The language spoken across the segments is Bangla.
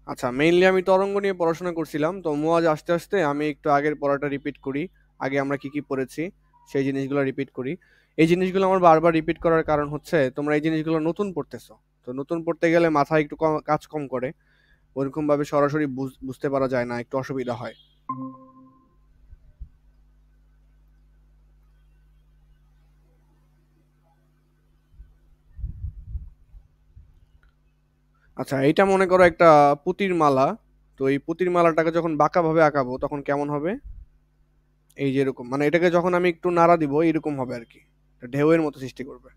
আচ্ছা, মেইনলি আমি তরঙ্গ নিয়ে পড়াশোনা করছিলাম। তো মুয়াজ আস্তে আস্তে আমি একটু আগের পড়াটা রিপিট করি। আগে আমরা কি কি পড়েছি সেই জিনিসগুলো রিপিট করি। এই জিনিসগুলো আমার বারবার রিপিট করার কারণ হচ্ছে তোমরা এই জিনিসগুলো নতুন পড়তেছো। তো নতুন পড়তে গেলে মাথায় একটু কাজ কম করে, ওরকম ভাবে সরাসরি বুঝতে পারা যায় না, একটু অসুবিধা হয়। আচ্ছা, এইটা মনে করো একটা পুতির মালা। তো এই পুতির মালাটাকে যখন বাঁকা ভাবে আঁকাবো তখন কেমন হবে? এই যে এরকম, মানে এটাকে যখন আমি একটু নাড়া দিব এরকম হবে আর কি, ঢেউয়ের মতো সৃষ্টি করবে।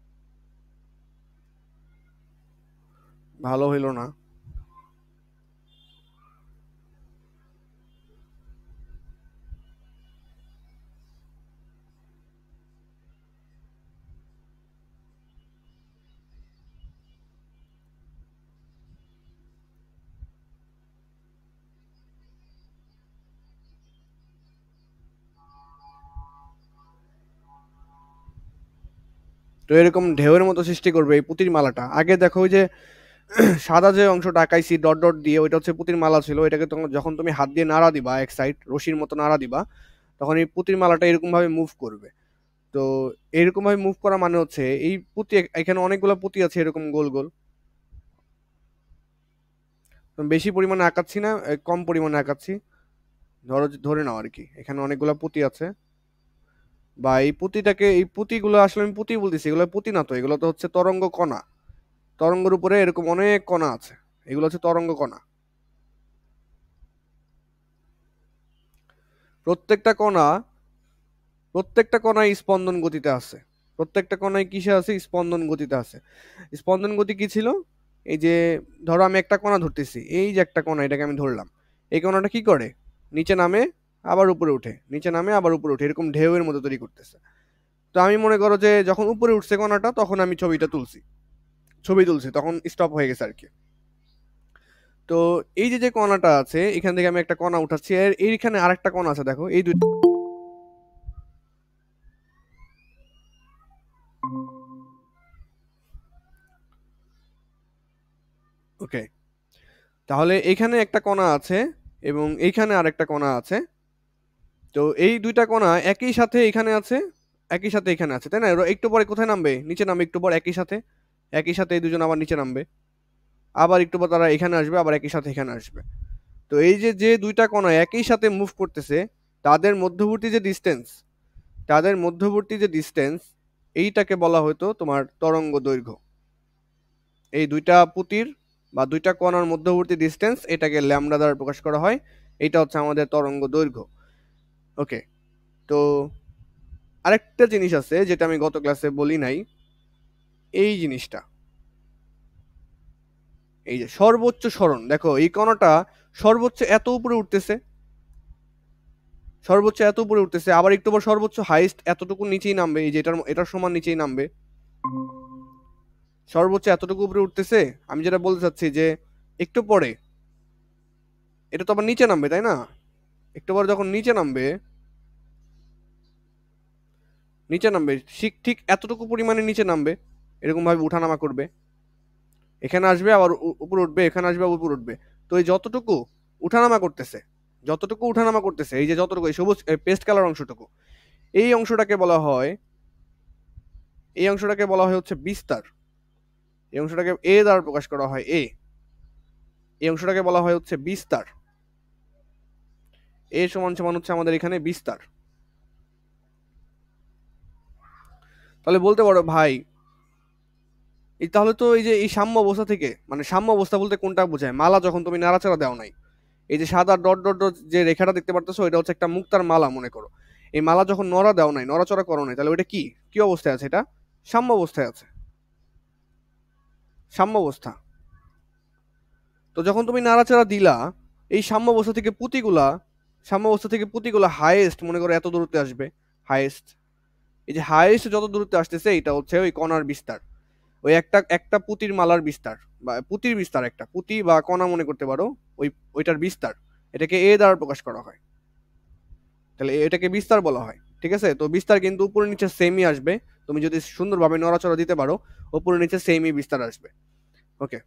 ভালো হইলো না। তো এরকম ঢেউয়ের মতো সৃষ্টি করবে এই পুতির মালাটা। আগে দেখো ওই যে সাদা যে অংশটা আঁকাইছি ডট ডট দিয়ে, ওইটা হচ্ছে পুতির মালা ছিল। এটাকে যখন তুমি হাত দিয়ে নাড়া দিবা, এক সাইড রশির মতো নাড়া দিবা, তখন এই পুতির মালাটা এরকম ভাবে মুভ করবে। তো এরকম ভাবে মুভ করা মানে হচ্ছে এই পুঁতি, এখানে অনেকগুলো পুঁতি আছে এরকম গোল গোল। তো বেশি পরিমাণে আঁকাচ্ছি না, কম পরিমাণে আঁকাচ্ছি। ধরে নাও আর কি, এখানে অনেকগুলো পুঁতি আছে। বা এই পুঁতিটাকে, এই পুঁতিগুলো আসলে আমি পুঁতি বলতেছি, এগুলো পুঁতি না, তো এগুলো তো হচ্ছে তরঙ্গ কণা। তরঙ্গের উপরে এরকম অনেক কণা আছে, এগুলো হচ্ছে তরঙ্গ কণা। প্রত্যেকটা কণা, প্রত্যেকটা কণায় স্পন্দন গতিতে আছে। প্রত্যেকটা কণায় কিসে আছে? স্পন্দন গতিতে আছে। স্পন্দন গতি কি ছিল? এই যে ধরো আমি একটা কণা ধরতেছি, এই যে একটা কণা, এটাকে আমি ধরলাম। এই কণাটা কি করে? নিচে নামে, আবার উপরে উঠে, নিচে নামে আবার উপরে উঠে, এরকম ঢেউয়ের মতো তৈরি করতেছে। তো আমি মনে করো যে যখন উপরে উঠছে কণাটা, তখন আমি ছবি তুলছি, তখন স্টপ হয়ে গেছে আর কি। তো এই যে যে কণাটা আছে, এখান থেকে আমি একটা কণা উঠাচ্ছি, আর এইখানে আরেকটা কণা আছে, দেখো এই দুই। ওকে, তাহলে এখানে একটা কণা আছে এবং এইখানে আরেকটা কণা আছে। তো এই দুইটা কণা একই সাথে এখানে আছে, একই সাথে এখানে আছে, তাই না? একটু পরে কোথায় নামবে? নিচে নামবে। একটু পর একই সাথে, একই সাথে এই দুজন আবার নিচে নামবে। আবার একটু পর তারা এখানে আসবে, আবার একই সাথে এখানে আসবে। তো এই যে যে দুইটা কণা একই সাথে মুভ করতেছে, তাদের মধ্যবর্তী যে ডিস্টেন্স, তাদের মধ্যবর্তী যে ডিস্টেন্স, এইটাকে বলা হয়তো তোমার তরঙ্গ দৈর্ঘ্য। এই দুইটা পুতির বা দুইটা কণার মধ্যবর্তী ডিস্টেন্স, এটাকে ল্যামডা দ্বারা প্রকাশ করা হয়। এটা হচ্ছে আমাদের তরঙ্গ দৈর্ঘ্য। ওকে, তো আরেকটা জিনিস আছে যেটা আমি গত ক্লাসে বলি নাই, এই জিনিসটা, এই যে সর্বোচ্চ সরণ, দেখো এই কণাটা সর্বোচ্চ এত উপরে উঠতেছে, সর্বোচ্চ এত উপরে উঠতেছে, আবার একটু পর সর্বোচ্চ হাইস্ট এতটুকু নিচেই নামবে, এই যে এটার সমান নিচেই নামবে। সর্বোচ্চ এতটুকু উপরে উঠতেছে। আমি যেটা বলতে চাচ্ছি যে একটু পরে এটা তো আবার নিচে নামবে, তাই না? একটু পরে যখন নিচে নামবে, নিচে নামবে ঠিক ঠিক এতটুকু পরিমাণে নিচে নামবে, এরকম ভাবে উঠানামা করবে। এখানে আসবে আবার উপরে উঠবে, এখানে আসবে আবার উপরে উঠবে। তো এই যতটুকু উঠানামা করতেছে, যতটুকু উঠানামা করতেছে, এই যে যতটুকু এই সবুজ পেস্ট কালার অংশটুকু, এই অংশটাকে বলা হয়, এই অংশটাকে বলা হয় হচ্ছে বিস্তার। এই অংশটাকে এ দ্বারা প্রকাশ করা হয়, এ। এই অংশটাকে বলা হয় হচ্ছে বিস্তার। এ সমান সমান হচ্ছে আমাদের এখানে বিস্তার। তাহলে বলতে পারো ভাই, এই তাহলে তো এই যে এই সাম্য অবস্থা থেকে, মানে সাম্য অবস্থা বলতে কোনটা বোঝায়? মালা যখন তুমি নাড়াচাড়া দাও নাই, এই যে সাদা ডট ডট ডট যে রেখাটা দেখতে পারতেছো, এটা হচ্ছে একটা মুক্তার মালা মনে করো। এই মালা যখন নড়া দাও নাই, নড়াচড়া করো নাই, তাহলে ওইটা কি, কি অবস্থায় আছে? এটা সাম্য অবস্থায় আছে, সাম্য অবস্থা। তো যখন তুমি নাড়াচাড়া দিলা, এই সাম্য অবস্থা থেকে পুঁতিগুলা, সাম্য অবস্থা থেকে পুঁতিগুলা হাইয়েস্ট মনে করো এত দূরত্বে আসবে, হাইয়েস্ট। এই যে হাইয়েস্ট যত দূরত্বে আসতেছে, এটা হচ্ছে ওই কণার বিস্তার। ওই একটা একটা পুঁতির মালার বিস্তার, বা পুঁতির বিস্তার, একটা পুঁতি বা কণা মনে করতে পারো, ওই ওইটার বিস্তার। এটাকে এ দ্বারা প্রকাশ করা হয়। তাহলে এটাকে বিস্তার বলা হয়, ঠিক আছে? তো বিস্তার কিন্তু উপরে নিচে সেমই আসবে। তুমি যদি সুন্দরভাবে নড়াচড়া দিতে পারো, উপরে নিচে সেমই বিস্তার আসবে। ওকে,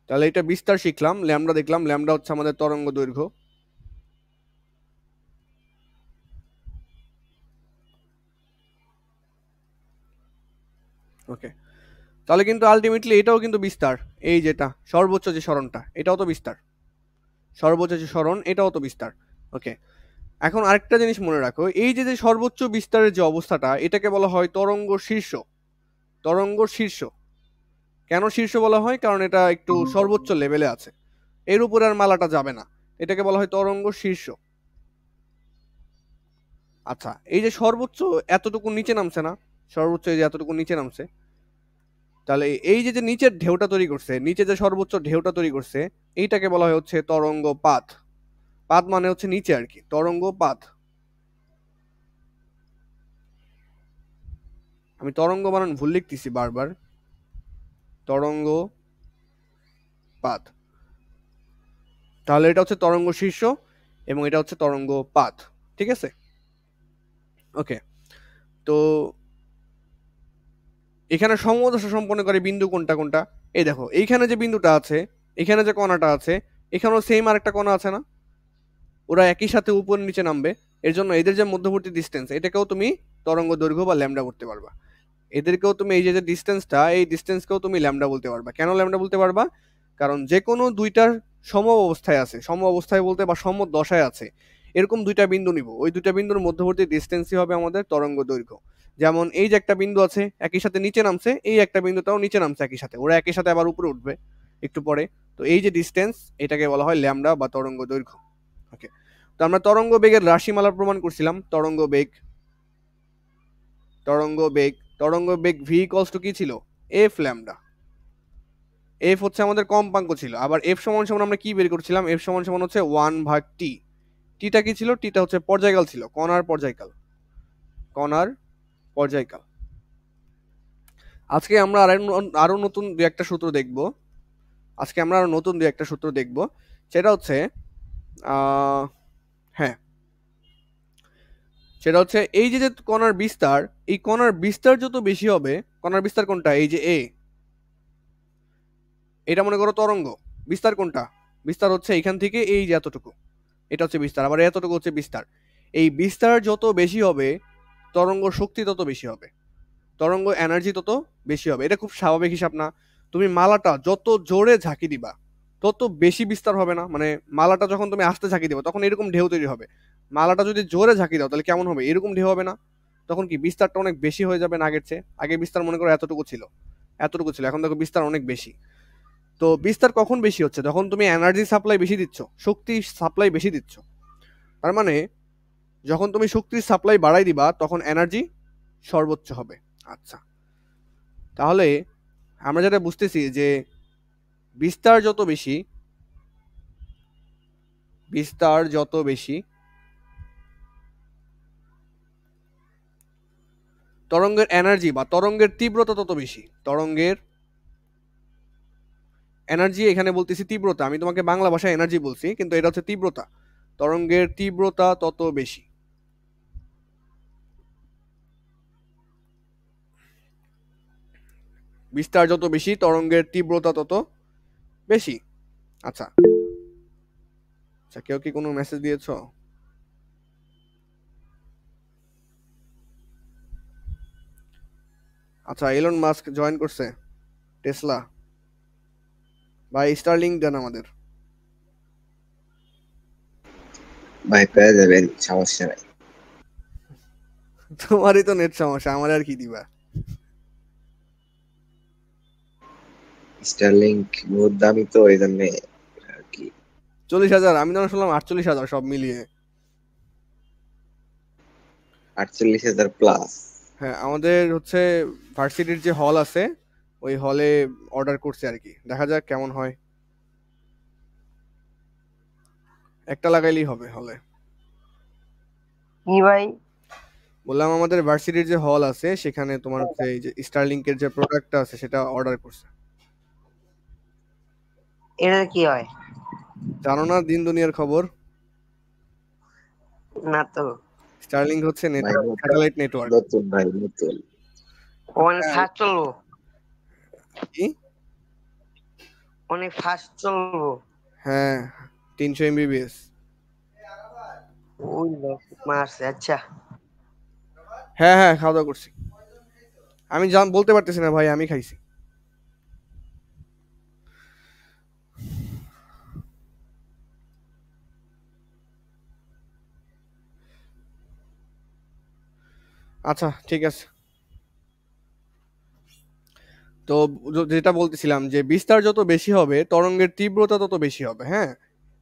তাহলে এটা বিস্তার শিখলাম, ল্যামডা দেখলাম, ল্যামডা হচ্ছে আমাদের তরঙ্গ দৈর্ঘ্য। ওকে, তাহলে কিন্তু আলটিমেটলি এটাও কিন্তু বিস্তার। এই যেটা সর্বোচ্চ যে সরণটা, এটাও তো বিস্তার। সর্বোচ্চ যে সরণ, এটাও তো বিস্তার। ওকে, এখন আরেকটা জিনিস মনে রাখো, এই যে সর্বোচ্চ বিস্তারের যে অবস্থাটা, এটাকে বলা হয় তরঙ্গ শীর্ষ। তরঙ্গ শীর্ষ কেন শীর্ষ বলা হয়? কারণ এটা একটু সর্বোচ্চ লেভেলে আছে, এর উপরে আর মালাটা যাবে না, এটাকে বলা হয় তরঙ্গ শীর্ষ। আচ্ছা, এই যে সর্বোচ্চ এতটুকু নিচে নামছে না, সর্বোচ্চ এই যে এতটুকু নিচে নামছে, তাহলে এই যে নিচের ঢেউটা তৈরি করছে, নিচে যে সর্বোচ্চ ঢেউটা তৈরি করছে, এইটাকে বলা হয় হচ্ছে তরঙ্গ পাত। পাত মানে হচ্ছে নিচে আর কি, তরঙ্গ পাত। আমি তরঙ্গ বানান ভুল লিখতেছি বারবার, তরঙ্গ পাত। তাহলে এটা হচ্ছে তরঙ্গ শীর্ষ এবং এটা হচ্ছে তরঙ্গ পাত, ঠিক আছে? ওকে, তো এখানে সমদশা সম্পন্ন করে বিন্দু কোনটা কোনটা? এই দেখো, এইখানে যে বিন্দুটা আছে, এখানে যে কণাটা আছে, এখানেও সেম আরেকটা কণা আছে না? ওরা একই সাথে উপর নিচে নামবে, এর জন্য এদের যে মধ্যবর্তী ডিস্টেন্স, এটাকেও তুমি তরঙ্গ দৈর্ঘ্য বা ল্যামডা করতে পারবা। এদেরকেও তুমি এই যে ডিস্টেন্সটা, এই ডিস্টেন্সকেও তুমি ল্যামডা বলতে পারবা। কেন ল্যামডা বলতে পারবা? কারণ যে কোনো দুইটার সম অবস্থায় আছে, সম অবস্থায় বলতে বা সম দশায় আছে, এরকম দুইটা বিন্দু নিব, ওই দুইটা বিন্দুর মধ্যবর্তী ডিস্টেন্সই হবে আমাদের তরঙ্গ দৈর্ঘ্য। যেমন এই যে একটা বিন্দু আছে একই সাথে নিচে নামছে, এই একটা বিন্দুটাও নিচে নামছে একই সাথে, ওরা একই সাথে আবার উপরে উঠবে একটু পরে। তো এই যে ডিস্টেন্স, এটাকে বলা হয় ল্যামডা বা তরঙ্গ দৈর্ঘ্য। ওকে, তো আমরা তরঙ্গ বেগের রাশিমালা প্রমাণ করছিলাম। তরঙ্গ বেগ, তরঙ্গ বেগ, তরঙ্গ বেগ ভি ইকুয়ালস টু কি ছিল? F lambda. এফ হচ্ছে আমাদের কম্পাঙ্ক ছিল, আবার এফ সমান সমান আমরা কি বের করছিলাম? এফ সমান সমান হচ্ছে 1/t। টিটা কি ছিল? টিটা হচ্ছে পর্যায়কাল ছিল, কণার পর্যায়কাল, কণার পর্যায়কাল। আজকে আমরা আরো নতুন দুই একটা সূত্র দেখব। আজকে আমরা আরো নতুন দুই একটা সূত্র দেখব, সেটা হচ্ছে হ্যাঁ, সেটা হচ্ছে এই যে কণার বিস্তার, এই কণার বিস্তার যত বেশি হবে, কণার বিস্তার কোনটা? এই যে এ, এটা মনে করো তরঙ্গ। বিস্তার কোনটা? বিস্তার হচ্ছে এইখান থেকে এই যে এতটুকু, এটা হচ্ছে বিস্তার, আবার এতটুকু হচ্ছে বিস্তার। এই বিস্তার যত বেশি হবে, তরঙ্গ শক্তি তত বেশি হবে, তরঙ্গ এনার্জি তত বেশি হবে। এটা খুব স্বাভাবিক হিসাব না? তুমি মালাটা যত জোরে ঝাঁকি দিবা, তত বেশি বিস্তার হবে না? মানে মালাটা যখন তুমি আস্তে ঝাঁকি দিবা, তখন এরকম ঢেউ তৈরি হবে। মালাটা যদি জোরে ঝাঁকি দাও, তাহলে কেমন হবে? এরকম ঢেউ হবে না? তখন কি বিস্তারটা অনেক বেশি হয়ে যাবে না আগের চেয়ে? আগে বিস্তার মনে করো এতটুকু ছিল, এতটুকু ছিল, এখন দেখো বিস্তার অনেক বেশি। তো বিস্তার কখন বেশি হচ্ছে? যখন তুমি এনার্জি সাপ্লাই বেশি দিচ্ছ, শক্তি সাপ্লাই বেশি দিচ্ছ। তার মানে যখন তুমি শক্তির সাপ্লাই বাড়াই দিবা, তখন এনার্জি সর্বোচ্চ হবে। আচ্ছা, তাহলে আমরা যেটা বুঝতেছি যে বিস্তার যত বেশি, বিস্তার যত বেশি, তরঙ্গের এনার্জি বা তরঙ্গের তীব্রতা তত বেশি। তরঙ্গের এনার্জি এখানে বলতেছি তীব্রতা, আমি তোমাকে বাংলা ভাষায় এনার্জি বলছি, কিন্তু এটা হচ্ছে তীব্রতা। তরঙ্গের তীব্রতা তত বেশি, বিস্তার যত বেশি, তরঙ্গের তীব্রতা তত বেশি। আচ্ছা, আচ্ছা, কেউ কি কোনো মেসেজ দিয়েছো? আচ্ছা, এলন মাস্ক জয়েন করছে টেসলা। ভাই স্টারলিংক দেন আমাদের। ভাই পেয়ে যাবেন, সমস্যা নাই। তোমারই তো নেট সমস্যা, আমার আর কি দিবা? স্টারলিংক বহুত দামি তো, এই জন্য আর কি। 40,000? আমি তো শুনলাম 48,000 সব মিলিয়ে। 48,000 প্লাস। হ্যাঁ, আমাদের হচ্ছে ভার্সিটির যে হল আছে, ওই হলে অর্ডার করছে আর কি, দেখা যাক কেমন হয়। একটা লাগাইলেই হবে হলে। কি ভাই? বললাম আমাদের ভার্সিটির যে হল আছে, সেখানে তোমার হচ্ছে এই যে স্টারলিংকের যে প্রোডাক্টটা আছে, সেটা অর্ডার করছে। এটা কি হয়? জানো না দিন দুনিয়ার খবর? না তো। স্টারলিংক হচ্ছে ভাই নেটওয়ার্ক, স্যাটেলাইট নেটওয়ার্ক। নতুন, ভাই নতুন। ওখানে সার্চ চলবো? কি? অনেক ফাস্ট চলবো। হ্যাঁ, 300 এমবিবিএস। ওই লোক মারছে। আচ্ছা, হ্যাঁ হ্যাঁ, খাওয়া দাওয়া করছি। আমি বলতে পারতেছি না ভাই, আমি খাইছি। আচ্ছা ঠিক আছে। তো যেটা বলতেছিলাম যে বিস্তার যত বেশি হবে তরঙ্গের তীব্রতা তত বেশি হবে, হ্যাঁ।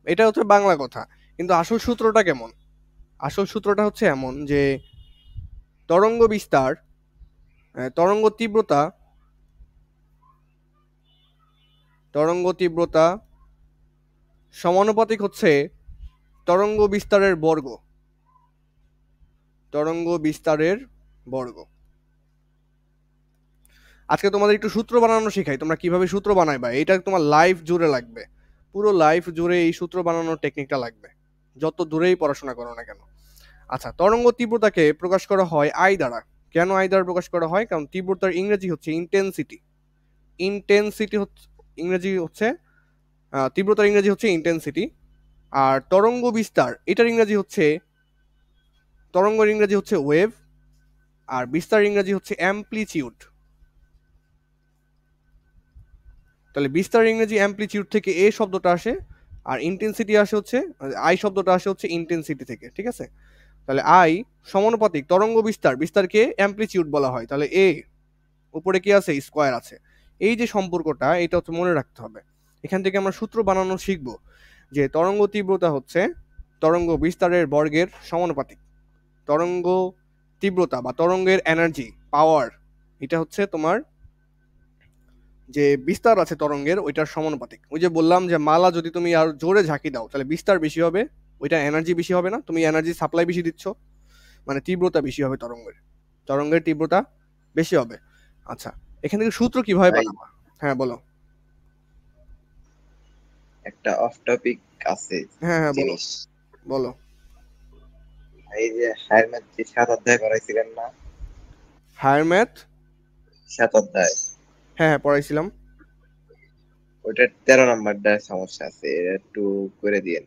এটা হচ্ছে বাংলা কথা। কিন্তু আসল সূত্রটা কেমন? আসল সূত্রটা হচ্ছে এমন যে তরঙ্গ বিস্তার, তরঙ্গ তীব্রতা, তরঙ্গ তীব্রতা সমানুপাতিক হচ্ছে তরঙ্গ বিস্তারের বর্গ। তরঙ্গ বিস্তারের বর্গ। আজকে তোমাদের একটু সূত্র বানানো শেখাই, তোমরা কিভাবে সূত্র বানাইবা এটা তোমার লাইফ জুড়ে লাগবে। পুরো লাইফ জুড়ে এই সূত্র বানানোর টেকনিকটা লাগবে, যত দূরেই পড়াশোনা করো না কেন। আচ্ছা, তরঙ্গ তীব্রতাকে প্রকাশ করা হয় আই দ্বারা। কেন আই দ্বারা প্রকাশ করা হয়? কারণ তীব্রতার ইংরেজি হচ্ছে ইন্টেন্সিটি। ইন্টেন্সিটি হচ্ছে ইংরেজি হচ্ছে তীব্রতার ইংরেজি হচ্ছে ইন্টেন্সিটি। আর তরঙ্গ বিস্তার এটার ইংরেজি হচ্ছে, তরঙ্গের ইংরেজি হচ্ছে ওয়েভ। আর বিস্তার ইংরেজি হচ্ছে অ্যামপ্লিচিউড। তাহলে বিস্তার ইংরেজি অ্যামপ্লিচিউড থেকে এ শব্দটা আসে, আর ইন্টেন্সিটি আসে হচ্ছে, আই শব্দটা আসে হচ্ছে ইন্টেন্সিটি থেকে, ঠিক আছে। তাহলে আই সমানুপাতিক তরঙ্গ বিস্তার, বিস্তারকে অ্যামপ্লিচিউড বলা হয়, তাহলে এ উপরে কি আছে? স্কোয়ার আছে। এই যে সম্পর্কটা, এটা হচ্ছে মনে রাখতে হবে। এখান থেকে আমরা সূত্র বানানো শিখব যে তরঙ্গ তীব্রতা হচ্ছে তরঙ্গ বিস্তারের বর্গের সমানুপাতিক। তরঙ্গ তীব্রতা বা তরঙ্গের এনার্জি, পাওয়ার, এটা হচ্ছে তোমার যে বিস্তার আছে তরঙ্গের ওইটার সমানুপাতিক। ওই যে বললাম যে মালা যদি তুমি আর জোরে ঝাঁকি দাও তাহলে বিস্তার বেশি হবে, ওইটা এনার্জি বেশি হবে না? তুমি এনার্জি সাপ্লাই বেশি দিচ্ছ, মানে তীব্রতা বেশি হবে তরঙ্গের, তরঙ্গের তীব্রতা বেশি হবে। আচ্ছা, এখান থেকে সূত্র কিভাবে ভাই বানাবো? হ্যাঁ বলো। একটা অফ টপিক আছে হ্যাঁ হ্যাঁ বলো জিনিস। বলো। এই যে হায়ার ম্যাথ যে 7 অধ্যায় পড়াইছিলেন না, হায়ার ম্যাথ? 7 অধ্যায়, হ্যাঁ হ্যাঁ পড়াইছিলাম। ওইটার 13 নম্বরটা সমস্যা আছে, এটা একটু করে দিয়েন।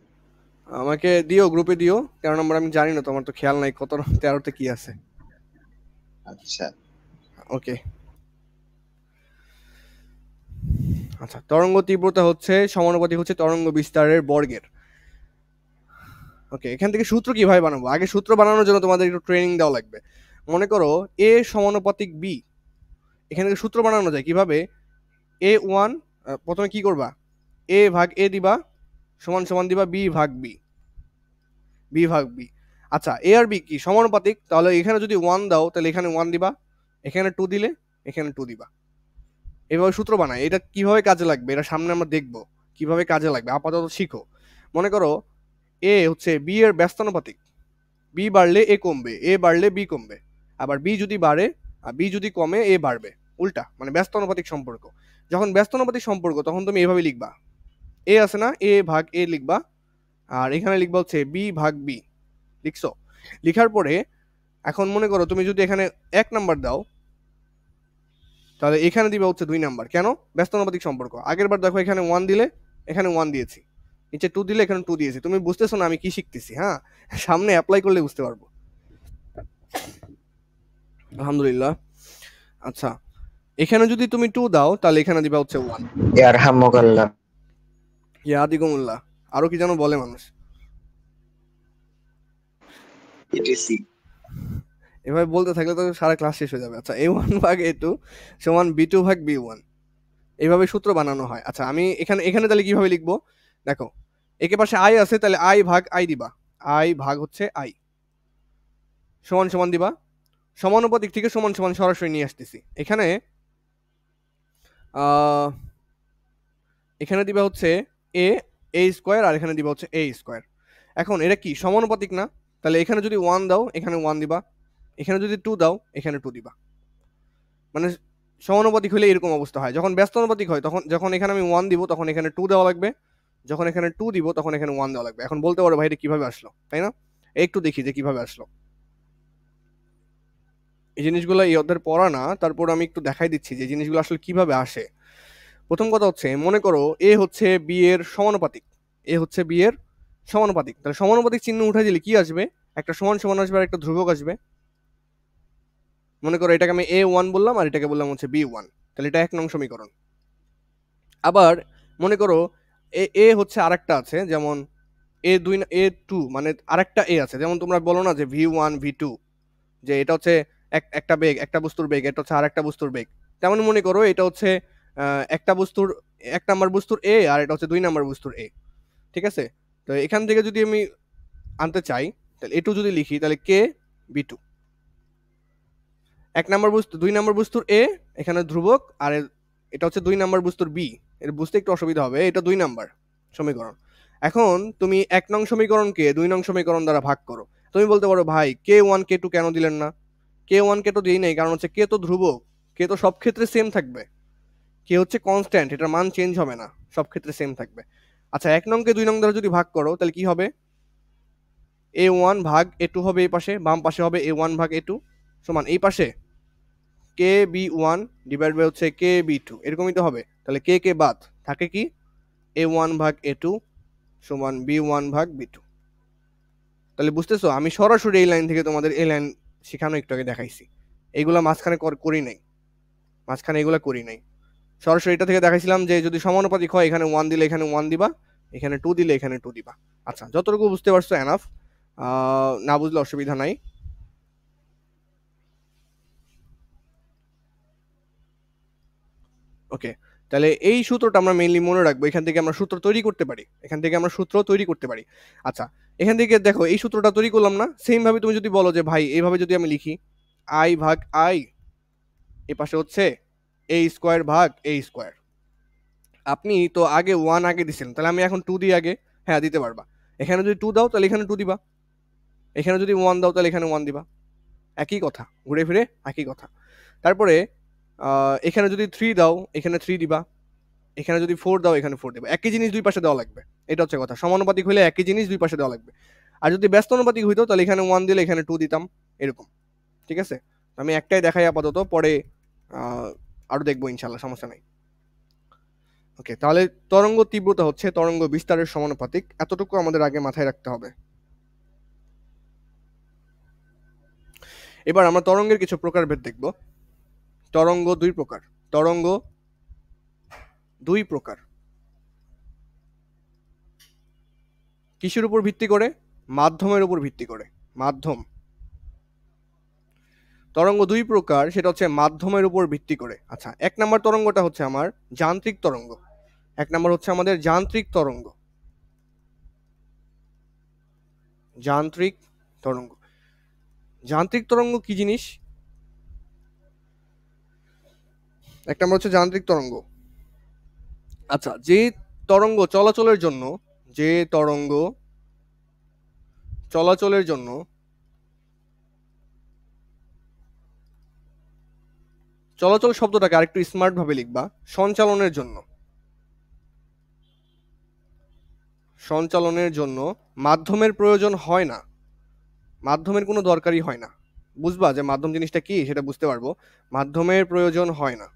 আমাকে দিও, গ্রুপে দিও। 13 নম্বর আমি জানি না, তোমার তো খেয়াল নাই কত 13তে কি আছে। আচ্ছা, ওকে। আচ্ছা, তরঙ্গ তীব্রতা হচ্ছে সমানুপাতিক হচ্ছে তরঙ্গ বিস্তারের বর্গের। ওকে, এখান থেকে সূত্র কিভাবে বানাবো? আগে সূত্র বানানোর জন্য তোমাদের একটু ট্রেনিং দেওয়া লাগবে। মনে করো এ সমানুপাতিক বি, এখান থেকে সূত্র বানানো যায় কিভাবে? এ ওয়ান, প্রথমে কি করবা? এ ভাগ এ দিবা, সমান সমান দিবা বি ভাগ বি, বি ভাগ বি। আচ্ছা, এ আর বি কি সমানুপাতিক? তাহলে এখানে যদি ওয়ান দাও তাহলে এখানে ওয়ান দিবা, এখানে টু দিলে এখানে টু দিবা। এভাবে সূত্র বানায়। এটা কিভাবে কাজে লাগবে এটা সামনে আমরা দেখবো কিভাবে কাজে লাগবে, আপাতত শিখো। মনে করো এ হচ্ছে বি এর ব্যস্তানুপাতিক। বি বাড়লে এ কমবে, এ বাড়লে বি কমবে। আবার বি যদি বাড়ে আর বি যদি কমে এ বাড়বে। উল্টা, মানে ব্যস্তানুপাতিক সম্পর্ক। যখন ব্যস্তানুপাতিক সম্পর্ক তখন তুমি এভাবে লিখবা, এ আছে না, এ ভাগ এ লিখবা, আর এখানে লিখবা হচ্ছে বি ভাগ বি। লিখছো? লিখার পরে এখন মনে করো তুমি যদি এখানে 1 নাম্বার দাও তাহলে এখানে দিবা হচ্ছে 2 নাম্বার। কেন? ব্যস্তানুপাতিক সম্পর্ক। আগের বার দেখো এখানে ওয়ান দিলে এখানে ওয়ান দিয়েছি, নিচে টু দিলে এখানে টু দিয়েছি। তুমি বুঝতেছো না আমি কি শিখতেছি? হ্যাঁ, সামনে অ্যাপ্লাই করলে বুঝতে পারবো। আলহামদুলিল্লাহ। আচ্ছা, এখানে যদি তুমি টু দাও তাহলে এখানে দিবা হচ্ছে ওয়ান। ইয়ারহামুকাল্লাহ। ইয়াদিকুমুল্লাহ। আরো কি যেন বলে মানুষ। ইটিসি। এভাবে বলতে থাকলে তো সারা ক্লাস শেষ হয়ে যাবে। আচ্ছা, এ ওয়ান ভাগ এ টু সমান বি টু ভাগ বি ওয়ান। এইভাবে সূত্র বানানো হয়। আচ্ছা, আমি এখানে এখানে তাহলে কিভাবে লিখবো? দেখো, একে পাশে আই আছে তাহলে আই ভাগ আই দিবা, আই ভাগ হচ্ছে আই, সমান সমান দিবা। সমানুপাতিক থেকে সমান সমান সরাসরি নিয়ে আসতেছি। এখানে আহ এখানে দিবা হচ্ছে এ, এ স্কোয়ার, আর এখানে দিবা হচ্ছে এ স্কোয়ার। এখন এটা কি সমানুপাতিক না? তাহলে এখানে যদি ওয়ান দাও এখানে ওয়ান দিবা, এখানে যদি টু দাও এখানে টু দিবা। মানে সমানুপাতিক হলে এরকম অবস্থা হয়। যখন ব্যস্তানুপাতিক হয় তখন, যখন এখানে আমি ওয়ান দিব তখন এখানে টু দেওয়া লাগবে, যখন এখানে টু দিব তখন এখানে ওয়ান দেওয়া লাগবে। এখন বলতে পারো ভাই এটা কিভাবে আসলো, তাই না? একটু দেখি যে কিভাবে আসলো। এই জিনিসগুলো এই অধ্যায়ের পড়া না, তারপর আমি একটু দেখাই দিচ্ছি যে জিনিসগুলো আসলে কিভাবে আসে। প্রথম কথা হচ্ছে মনে করো এ হচ্ছে বি এর সমানুপাতিক, এ হচ্ছে বি এর সমানুপাতিক, তাহলে সমানুপাতিক চিহ্ন উঠে দিলে কি আসবে? একটা সমান সমান আসবে আর একটা ধ্রুবক আসবে। মনে করো এটাকে আমি A1 বললাম আর এটাকে বললাম হচ্ছে B1, তাহলে এটা 1 নং সমীকরণ। আবার মনে করো এ হচ্ছে আরেকটা আছে, যেমন A2 মানে আরেকটা এ আছে, যেমন তোমরা বলো না যে V1 V2, যে এটা হচ্ছে একটা বেগ, একটা বস্তুর বেগ, এটা হচ্ছে আরেকটা বস্তুর বেগ। তেমন মনে করো এটা হচ্ছে একটা বস্তুর 1 নাম্বার বস্তুর এ আর এটা হচ্ছে 2 নাম্বার বস্তুর এ, ঠিক আছে? তো এখান থেকে যদি আমি আনতে চাই তাহলে A2 যদি লিখি তাহলে কে B2, 1 নাম্বার বস্তু 2 নাম্বার বস্তুর এ এখানে ধ্রুবক, আর এটা হচ্ছে 2 নাম্বার বস্তুর বি। এটা বুঝতে একটু অসুবিধা হবে, এটা 2 নাম্বার সমীকরণ। এখন তুমি 1 নং সমীকরণকে 2 নং সমীকরণ দ্বারা ভাগ করো। তুমি বলতে পারো ভাই K1 K2 কেন দিলেন না? K1 K2 দিই নাই, কারণ হচ্ছে কে তো ধ্রুবক, কে তো সব ক্ষেত্রে সেম থাকবে, কে হচ্ছে কনস্ট্যান্ট, এটার মান চেঞ্জ হবে না, সব ক্ষেত্রে সেম থাকবে। আচ্ছা 1 নংকে 2 নং দ্বারা যদি ভাগ করো তাহলে কি হবে? A1 ভাগ A2 হবে, এই পাশে বাম পাশে হবে A1 ভাগ A2 সমান এই পাশে কে B1 ডিভাইড বাই হচ্ছে কে B2, এরকমই তো হবে। তাহলে কে কে বাদ থাকে কি A1 ভাগ A2 সমান B1 ভাগ B2। তাহলে বুঝতেছো আমি সরাসরি এই লাইন থেকে তোমাদের এই লাইন শেখানো একটু আগে দেখাইছি, এইগুলা মাঝখানে করি নাই, মাঝখানে এগুলা করি নাই, সরাসরি এটা থেকে দেখাইছিলাম যে যদি সমানুপাতিক হয় এখানে 1 দিলে এখানে 1 দিবা, এখানে 2 দিলে এখানে 2 দিবা। আচ্ছা যতটুকু বুঝতে পারছো এনাফ, না বুঝলে অসুবিধা নাই। ওকে, তাহলে এই সূত্রটা আমরা মেইনলি মনে রাখবো, এখান থেকে আমরা সূত্র তৈরি করতে পারি, এখান থেকে আমরা সূত্র তৈরি করতে পারি। আচ্ছা এখান থেকে দেখো এই সূত্রটা তৈরি করলাম না, সেম ভাবে তুমি যদি বলো যে ভাই এইভাবে যদি আমি লিখি আই ভাগ আই, এ পাশে হচ্ছে এ স্কোয়ার ভাগ এ স্কোয়ার। আপনি তো আগে 1 আগে দিছেন, তাহলে আমি এখন 2 দিই আগে, হ্যাঁ দিতে পারবা। এখানে যদি 2 দাও তাহলে এখানে 2 দিবা, এখানে যদি 1 দাও তাহলে এখানে 1 দিবা, একই কথা, ঘুরে ফিরে একই কথা। তারপরে এখানে যদি 3 দাও এখানে 3 দিবা, এখানে যদি 4 দাও এখানে 4 দিবা, একই জিনিস দুই পাশে দেওয়া লাগবে, এটা হচ্ছে কথা। সমানুপাতিক হলে একই জিনিস দুই পাশে দেওয়া লাগবে। আর যদি ব্যস্তানুপাতিক হইতো তাহলে এখানে 1 দিলে এখানে 2 দিতাম, এরকম, ঠিক আছে? আমি একটাই দেখাই আপাতত, পরে আরো দেখবো ইনশাল্লাহ, সমস্যা নাই। ওকে, তাহলে তরঙ্গ তীব্রতা হচ্ছে তরঙ্গ বিস্তারের সমানুপাতিক, এতটুকু আমাদের আগে মাথায় রাখতে হবে। এবার আমরা তরঙ্গের কিছু প্রকারভেদ দেখব। তরঙ্গ দুই প্রকার, তরঙ্গ দুই প্রকার। কিসের উপর ভিত্তি করে? মাধ্যমের উপর ভিত্তি করে, মাধ্যম। তরঙ্গ দুই প্রকার, সেটা হচ্ছে মাধ্যমের উপর ভিত্তি করে। আচ্ছা 1 নম্বর তরঙ্গটা হচ্ছে আমার যান্ত্রিক তরঙ্গ, 1 নম্বর হচ্ছে আমাদের যান্ত্রিক তরঙ্গ, যান্ত্রিক তরঙ্গ। যান্ত্রিক তরঙ্গ কি জিনিস? 1 নম্বর হচ্ছে যান্ত্রিক তরঙ্গ। আচ্ছা যে তরঙ্গ চলাচলের জন্য, যে তরঙ্গ চলাচলের জন্য চলাচল শব্দটাকে আরেকটু স্মার্ট ভাবে লিখবা, সঞ্চালনের জন্য, সঞ্চালনের জন্য মাধ্যমের প্রয়োজন হয় না, মাধ্যমের কোনো দরকারই হয় না। বুঝবা যে মাধ্যম জিনিসটা কি সেটা বুঝতে পারবো, মাধ্যমের প্রয়োজন হয় না,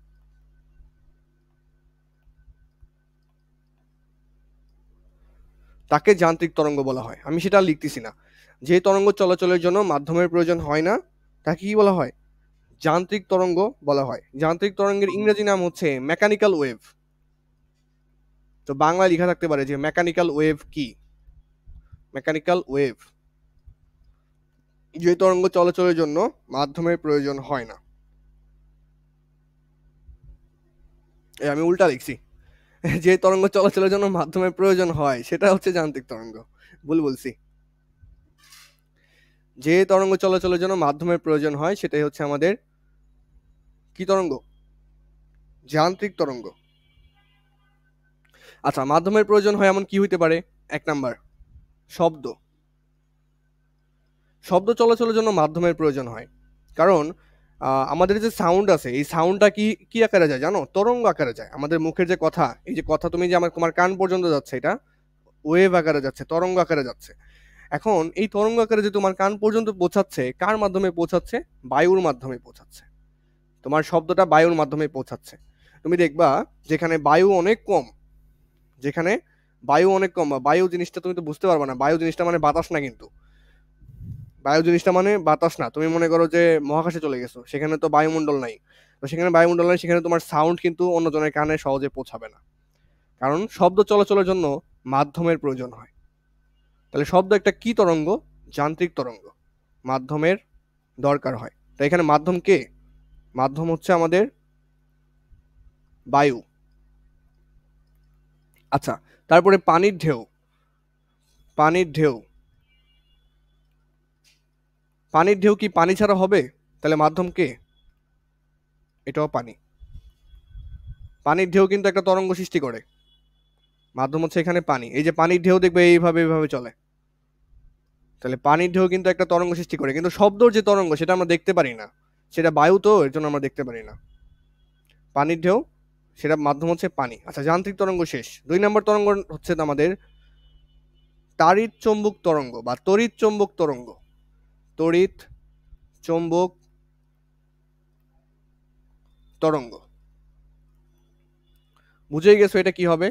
তাকে যান্ত্রিক তরঙ্গ বলা হয়। আমি সেটা লিখতেছি না, যে তরঙ্গ চলাচলের জন্য মাধ্যমের প্রয়োজন হয় না তাকে কি বলা হয়? যান্ত্রিক তরঙ্গ বলা হয়। যান্ত্রিক তরঙ্গের ইংরেজি নাম হচ্ছে মেকানিক্যাল ওয়েভ। তো বাংলায় লেখা থাকতে পারে যে মেকানিক্যাল ওয়েভ কি? মেকানিক্যাল ওয়েভ, যে তরঙ্গ চলাচলের জন্য মাধ্যমের প্রয়োজন হয় না। আমি উল্টা লিখছি, যে তরঙ্গ চলাচলের জন্য মাধ্যমের প্রয়োজন হয় সেটা হচ্ছে যান্ত্রিক তরঙ্গ, ভুল বলছি। যে তরঙ্গ চলাচলের জন্য মাধ্যমের প্রয়োজন হয় সেটাই হচ্ছে আমাদের কি তরঙ্গ? যান্ত্রিক তরঙ্গ। আচ্ছা মাধ্যমের প্রয়োজন হয় এমন কি হইতে পারে? 1 নাম্বার শব্দ, শব্দ চলাচলের জন্য মাধ্যমের প্রয়োজন হয়, কারণ আমাদের যে সাউন্ড আছে এই সাউন্ডটা কি কি আকারে যায় জানো? তরঙ্গ আকারে যায়। আমাদের মুখের যে কথা, এই যে কথা তুমি যে তোমার কান পর্যন্ত যাচ্ছে, এটা ওয়েভ আকারে যাচ্ছে, তরঙ্গ আকারে যাচ্ছে। এখন এই তরঙ্গ আকারে যে তোমার কান পর্যন্ত পৌঁছাচ্ছে, কার মাধ্যমে পৌঁছাচ্ছে? বায়ুর মাধ্যমে পৌঁছাচ্ছে। তোমার শব্দটা বায়ুর মাধ্যমে পৌঁছাচ্ছে। তুমি দেখবা যেখানে বায়ু অনেক কম, যেখানে বায়ু অনেক কম, বা বায়ু জিনিসটা তুমি তো বুঝতে পারবে না, বায়ু জিনিসটা মানে বাতাস না, কিন্তু বায়ু জিনিসটা মানে বাতাস না। তুমি মনে করো যে মহাকাশে চলে গেছো, সেখানে তো বায়ুমণ্ডল নাই, তো সেখানে বায়ুমণ্ডল নাই, সেখানে তোমার সাউন্ড কিন্তু অন্যজনের কানে সহজে পৌঁছাবে না, কারণ শব্দ চলাচলের জন্য মাধ্যমের প্রয়োজন হয়। তাহলে শব্দ একটা কি তরঙ্গ? যান্ত্রিক তরঙ্গ, মাধ্যমের দরকার হয়। তো এখানে মাধ্যম কে? মাধ্যম হচ্ছে আমাদের বায়ু। আচ্ছা, তারপরে পানির ঢেউ। পানির ঢেউ, পানির ঢেউ কি পানি ছাড়া হবে? তাহলে মাধ্যম কে? এটাও পানি। পানির ঢেউ কিন্তু একটা তরঙ্গ সৃষ্টি করে, মাধ্যম হচ্ছে এখানে পানি। এই যে পানির ঢেউ দেখবে এইভাবে এইভাবে চলে, তাহলে পানির ঢেউ কিন্তু একটা তরঙ্গ সৃষ্টি করে, কিন্তু শব্দর যে তরঙ্গ সেটা আমরা দেখতে পারি না, সেটা বায়ু, তো এর জন্য আমরা দেখতে পারি না। পানির ঢেউ, সেটা মাধ্যম হচ্ছে পানি। আচ্ছা, যান্ত্রিক তরঙ্গ শেষ। 2 নম্বর তরঙ্গ হচ্ছে আমাদের তাড়িৎ চৌম্বক তরঙ্গ বা তড়িৎ চৌম্বক তরঙ্গ। তড়িৎ চৌম্বক তরঙ্গ, বুঝেই গেছো এটা কি হবে?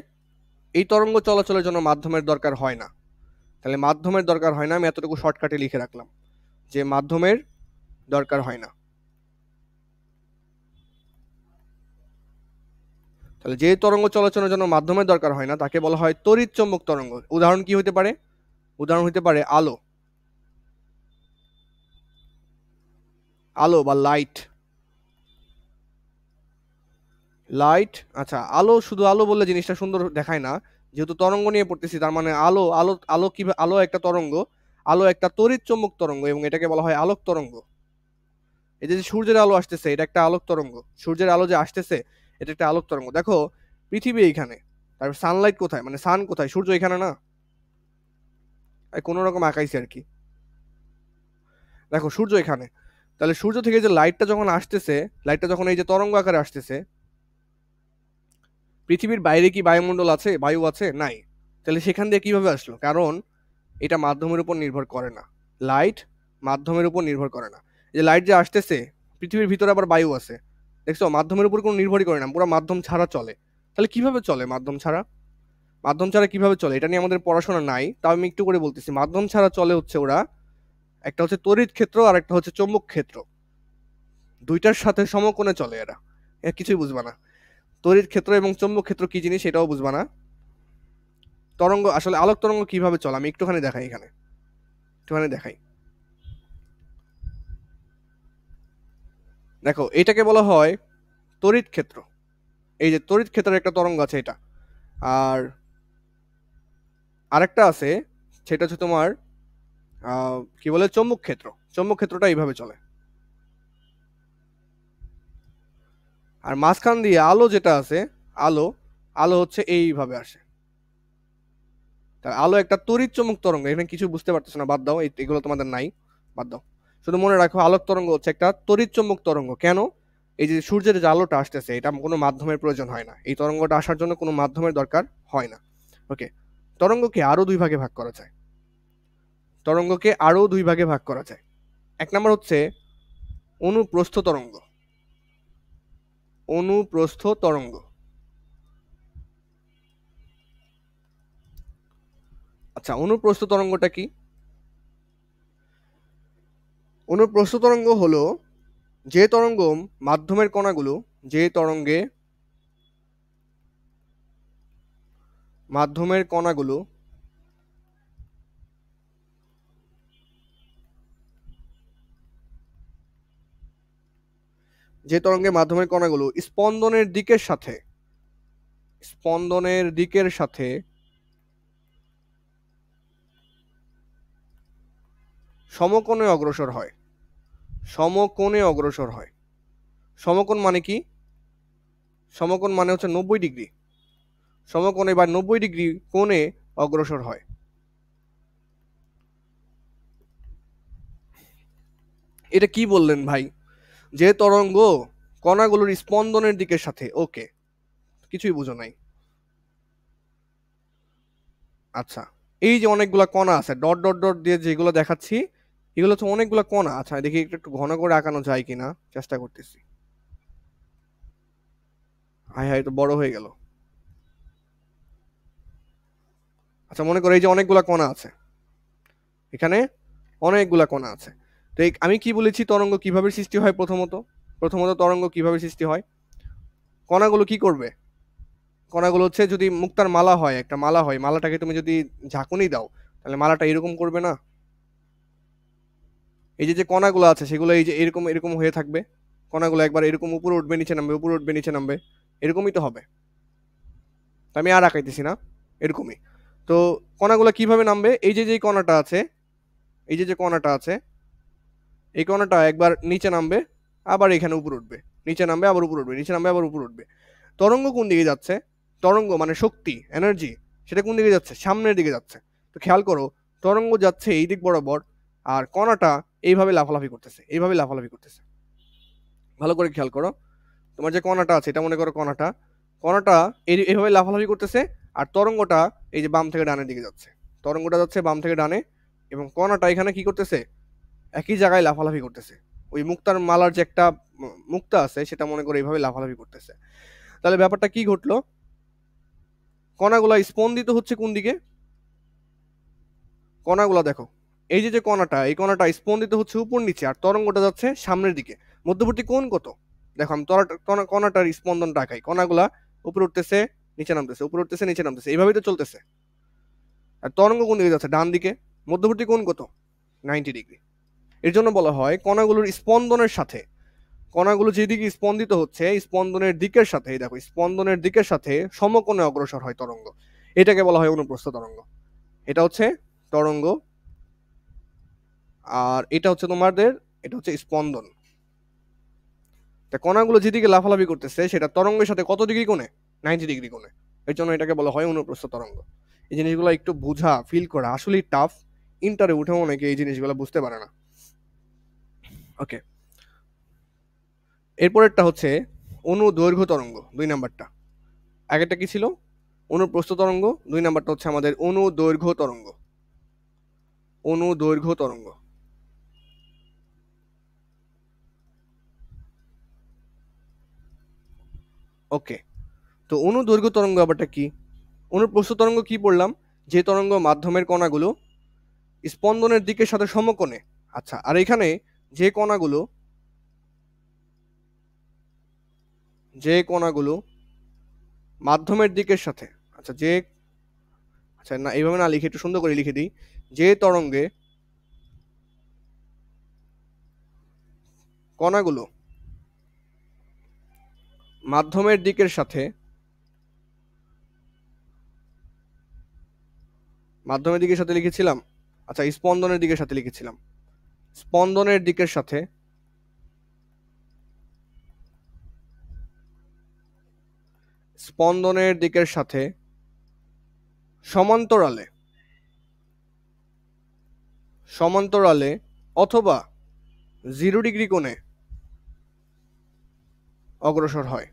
এই তরঙ্গ চলাচলের জন্য মাধ্যমের দরকার হয় না। তাহলে মাধ্যমের দরকার হয় না, আমি এতটুকু শর্টকাটে লিখে রাখলাম যে মাধ্যমের দরকার হয় না। তাহলে যে তরঙ্গ চলাচলের জন্য মাধ্যমের দরকার হয় না তাকে বলা হয় তড়িৎ চৌম্বক তরঙ্গ। উদাহরণ কি হতে পারে? উদাহরণ হতে পারে আলো, আলো বা লাইট। লাইট, আচ্ছা, আলো শুধু আলো বললে জিনিসটা সুন্দর দেখায় না, যেহেতু তরঙ্গ নিয়ে পড়তেছি তার মানে আলো, আলো আলো কি, আলো একটা তরঙ্গ, আলো একটা তড়িৎ চৌম্বক তরঙ্গ, এবং এটাকে বলা হয় আলোক তরঙ্গ। এই যে সূর্যের আলো আসতেছে, এটা একটা আলোক তরঙ্গ। সূর্যের আলো যে আসতেছে, এটা একটা আলোক তরঙ্গ। দেখো পৃথিবী এইখানে, তারপর সানলাইট কোথায়, মানে সান কোথায়, সূর্য এখানে না, কোন রকম আঁকাইছে আর কি। দেখো সূর্য এখানে, তাহলে সূর্য থেকে যে লাইটটা যখন আসতেছে, লাইটটা যখন এই যে তরঙ্গ আকারে আসতেছে, পৃথিবীর বাইরে কি বায়ুমণ্ডল আছে, বায়ু আছে? নাই। তাহলে সেখান দিয়ে কিভাবে আসলো? কারণ এটা মাধ্যমের উপর নির্ভর করে না, লাইট মাধ্যমের উপর নির্ভর করে না। এই যে লাইট যে আসতেছে, পৃথিবীর ভিতরে আবার বায়ু আছে, দেখছো, মাধ্যমের উপর কোনো নির্ভরই করে না, পুরো মাধ্যম ছাড়া চলে। তাহলে কিভাবে চলে মাধ্যম ছাড়া? মাধ্যম ছাড়া কিভাবে চলে এটা নিয়ে আমাদের পড়াশোনা নাই, তাও আমি একটু করে বলতেছি। মাধ্যম ছাড়া চলে হচ্ছে ওরা, একটা হচ্ছে তড়িৎ ক্ষেত্র আর একটা হচ্ছে চৌম্বক ক্ষেত্র, দুইটার সাথে সমকোণে চলে এরা। এরা কিছুই বুঝবা না। তড়িৎ ক্ষেত্র এবং চৌম্বক ক্ষেত্র কি জিনিস এটাও বুঝবা না। তরঙ্গ, আসলে আলোক তরঙ্গ কিভাবে চলে আমি একটুখানি দেখাই, এখানে একটুখানি দেখাই। দেখো এটাকে বলা হয় তড়িৎ ক্ষেত্র। এই যে তড়িৎ ক্ষেত্রের একটা তরঙ্গ আছে এটা, আর আরেকটা আছে, সেটা হচ্ছে তোমার কি বলে, চৌম্বক ক্ষেত্র। চৌম্বক ক্ষেত্রটা এইভাবে চলে, আর মাঝখান দিয়ে আলো যেটা আছে, আলো, আলো হচ্ছে এইভাবে আসে। তার আলো একটা তড়িৎ চৌম্বক তরঙ্গ। এখানে কিছু বুঝতে পারতেছ না, বাদ দাও, এগুলো তোমাদের নাই, বাদ দাও। শুধু মনে রাখো আলোক তরঙ্গ হচ্ছে একটা তড়িৎ চৌম্বক তরঙ্গ। কেন? এই যে সূর্যের যে আলোটা আসতেছে, এটা কোনো মাধ্যমের প্রয়োজন হয় না, এই তরঙ্গটা আসার জন্য কোনো মাধ্যমের দরকার হয় না। ওকে, তরঙ্গকে আরো 2 ভাগে ভাগ করা যায়। তরঙ্গকে আরো 2 ভাগে ভাগ করা যায়। 1 নম্বর হচ্ছে অনুপ্রস্থ তরঙ্গ। অনুপ্রস্থ তরঙ্গ, আচ্ছা, অনুপ্রস্থ তরঙ্গটা কি? অনুপ্রস্থ তরঙ্গ হলো যে তরঙ্গ মাধ্যমের কণাগুলো, যে তরঙ্গে মাধ্যমের কণাগুলো যে তরঙ্গে মাধ্যমের কণাগুলো স্পন্দনের দিকের সাথে, স্পন্দনের দিকের সাথে সমকোণে অগ্রসর হয়। সমকোণে অগ্রসর হয়। সমকোণ মানে কি? সমকোণ মানে হচ্ছে 90 ডিগ্রি। সমকোণে বা 90 ডিগ্রি কোণে অগ্রসর হয়। এটা কি বললেন ভাই? যে তরঙ্গ কণাগুলোর স্পন্দনের দিকের সাথে, ওকে, কিছুই বুঝো নাই। আচ্ছা, এই যে অনেকগুলা কণা আছে, ডট ডট ডট দিয়ে যেগুলো দেখাচ্ছি, এগুলো হচ্ছে অনেকগুলা কণা। আচ্ছা দেখি একটু ঘন করে আঁকানো যায় কিনা, চেষ্টা করতেছি। হাই হাই, তো বড় হয়ে গেল। আচ্ছা, মনে করো এই যে অনেকগুলা কণা আছে, এখানে অনেকগুলা কণা আছে। তো আমি কি বলেছি তরঙ্গ কিভাবে সৃষ্টি হয়? প্রথমত তরঙ্গ কিভাবে সৃষ্টি হয়? কণাগুলো কি করবে? কণাগুলো হচ্ছে যদি মুক্তার মালা হয়, একটা মালা হয়, মালাটাকে তুমি যদি ঝাঁকুনি দাও তাহলে মালাটা এরকম করবে না? এই যে যে কণাগুলো আছে সেগুলো এই যে এরকম এরকম হয়ে থাকবে। কণাগুলো একবার এরকম উপরে উঠবে নিচে নামবে, উপরে উঠবে নিচে নামবে, এরকমই তো হবে। আমি আর আঁকাইতেছি না, এরকমই। তো কণাগুলো কিভাবে নামবে? এই যে যে কণাটা আছে, এই যে যে কণাটা আছে, এই কণাটা একবার নিচে নামবে, আবার এখানে উপরে উঠবে, নিচে নামবে আবার উপরে উঠবে, নিচে নামবে আবার উপরে উঠবে। তরঙ্গ কোন দিকে যাচ্ছে? তরঙ্গ মানে শক্তি, এনার্জি, সেটা কোন দিকে যাচ্ছে? সামনের দিকে যাচ্ছে। তো খেয়াল করো, তরঙ্গ যাচ্ছে এই দিক বরাবর, আর কণাটা এইভাবে লাফালাফি করতেছে, এইভাবে লাফালাফি করতেছে। ভালো করে খেয়াল করো, তোমার যে কণাটা আছে, এটা মনে করো কণাটা, কণাটা এইভাবে লাফালাফি করতেছে, আর তরঙ্গটা এই যে বাম থেকে ডানের দিকে যাচ্ছে। তরঙ্গটা যাচ্ছে বাম থেকে ডানে, এবং কণাটা এখানে কি করতেছে? একই জায়গায় লাফালাফি করতেছে। ওই মুক্তার মালার যে একটা মুক্তা আছে, সেটা মনে করে এইভাবে লাফালাফি করতেছে। তাহলে ব্যাপারটা কি ঘটলো? কণাগুলা স্পন্দিত হচ্ছে কোন দিকে? কণাগুলা দেখো, এই যে যে কণাটা, এই কণাটা স্পন্দিত হচ্ছে উপর নিচে, আর তরঙ্গটা যাচ্ছে সামনের দিকে। মধ্যবর্তী কোণ কত? দেখো আমি কণাটার স্পন্দনটা আঁকাই। কণাগুলা উপরে উঠতেছে, নিচে নামতেছে, উপরে উঠতেছে, নিচে নামতেছে, এইভাবেই তো চলতেছে। আর তরঙ্গ কোন দিকে যাচ্ছে? ডান দিকে। মধ্যবর্তী কোণ কত? 90 ডিগ্রি। এর জন্য বলা হয় কণাগুলোর স্পন্দনের সাথে, কণাগুলো যেদিকে স্পন্দিত হচ্ছে স্পন্দনের দিকের সাথে, দেখো স্পন্দনের দিকের সাথে সমকোণে অগ্রসর হয় তরঙ্গ। এটাকে বলা হয় অনুপ্রস্থ তরঙ্গ। এটা হচ্ছে তরঙ্গ, আর এটা হচ্ছে তোমাদের, এটা হচ্ছে স্পন্দন। তা কণাগুলো যেদিকে লাফালাফি করতেছে সেটা তরঙ্গের সাথে কত ডিগ্রি কোণে? 90 ডিগ্রি কোণে। এর জন্য এটাকে বলা হয় অনুপ্রস্থ তরঙ্গ। এই জিনিসগুলো একটু বোঝা, ফিল করা আসলেই টাফ। ইন্টারে উঠেও অনেকে এই জিনিসগুলো বুঝতে পারে না। ওকে, এরপরেরটা হচ্ছে অনুদৈর্ঘ্য তরঙ্গ, 2 নাম্বারটা। আগেরটা কি ছিল? অনুপ্রস্থ তরঙ্গ। 2 নাম্বারটা হচ্ছে আমাদের অনুদৈর্ঘ্য তরঙ্গ। অনুদৈর্ঘ্য তরঙ্গ। ওকে, তো অনুদৈর্ঘ্য তরঙ্গ আবারটা কি? অনুপ্রস্থ তরঙ্গ কি পড়লাম? যে তরঙ্গ মাধ্যমের কণাগুলো স্পন্দনের দিকের সাথে সমকোণে। আচ্ছা, আর এখানে যে কণাগুলো, যে কণাগুলো মাধ্যমের দিকের সাথে, আচ্ছা যে, আচ্ছা না এইভাবে না লিখে একটু সুন্দর করে লিখে দিই। যে তরঙ্গে কণাগুলো মাধ্যমের দিকের সাথে, মাধ্যমের দিকের সাথে লিখেছিলাম, আচ্ছা স্পন্দনের দিকের সাথে লিখেছিলাম, স্পন্দনের দিকের সাথে, স্পন্দনের দিকের সাথে সমান্তরালে, সমান্তরালে অথবা 0 ডিগ্রি কোণে অগ্রসর হয়।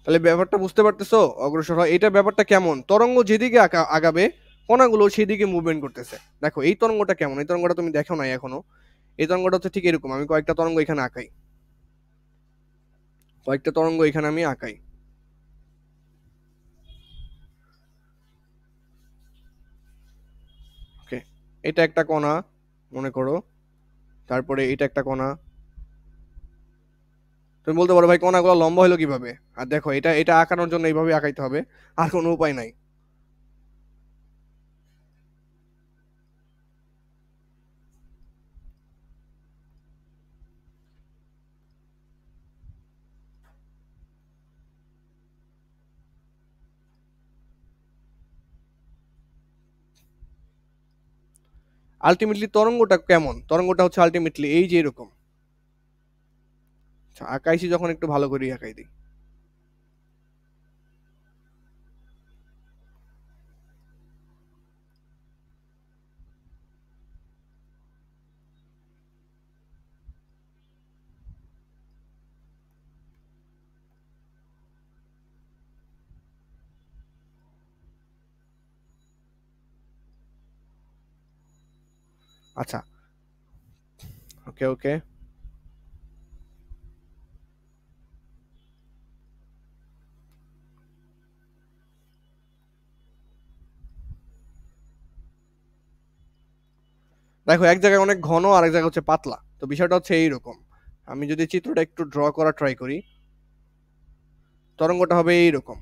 তাহলে ব্যাপারটা বুঝতে পারতেছো? অগ্রসর হয়, এটা ব্যাপারটা কেমন? তরঙ্গ যেদিকে আগাবে কণাগুলো সেদিকে মুভমেন্ট করতেছে। দেখো এই তরঙ্গটা কেমন, এই তরঙ্গটা তুমি দেখো নাই এখনো। এই তরঙ্গটা হচ্ছে ঠিক এরকম। আমি কয়েকটা তরঙ্গ এখানে আঁকাই, কয়েকটা তরঙ্গ এখানে আমি আঁকাই। ওকে, এটা একটা কণা মনে করো, তারপরে এটা একটা কণা। তুমি বলতে পারো ভাই কণাগুলো লম্বা হলো কিভাবে? আর দেখো এটা এটা আঁকানোর জন্য এইভাবে আঁকাইতে হবে, আর কোনো উপায় নাই। আলটিমেটলি তরঙ্গটা কেমন? তরঙ্গটা হচ্ছে আলটিমেটলি এই যে এরকম। আচ্ছা, আঁকাইছি যখন একটু ভালো করে আঁকাই দিই। আচ্ছা, ওকে ওকে, দেখো এক জায়গায় অনেক ঘন আর এক জায়গায় হচ্ছে পাতলা, তো বিষয়টা হচ্ছে এইরকম। আমি যদি চিত্রটা একটু ড্র করা ট্রাই করি, তরঙ্গটা হবে এইরকম।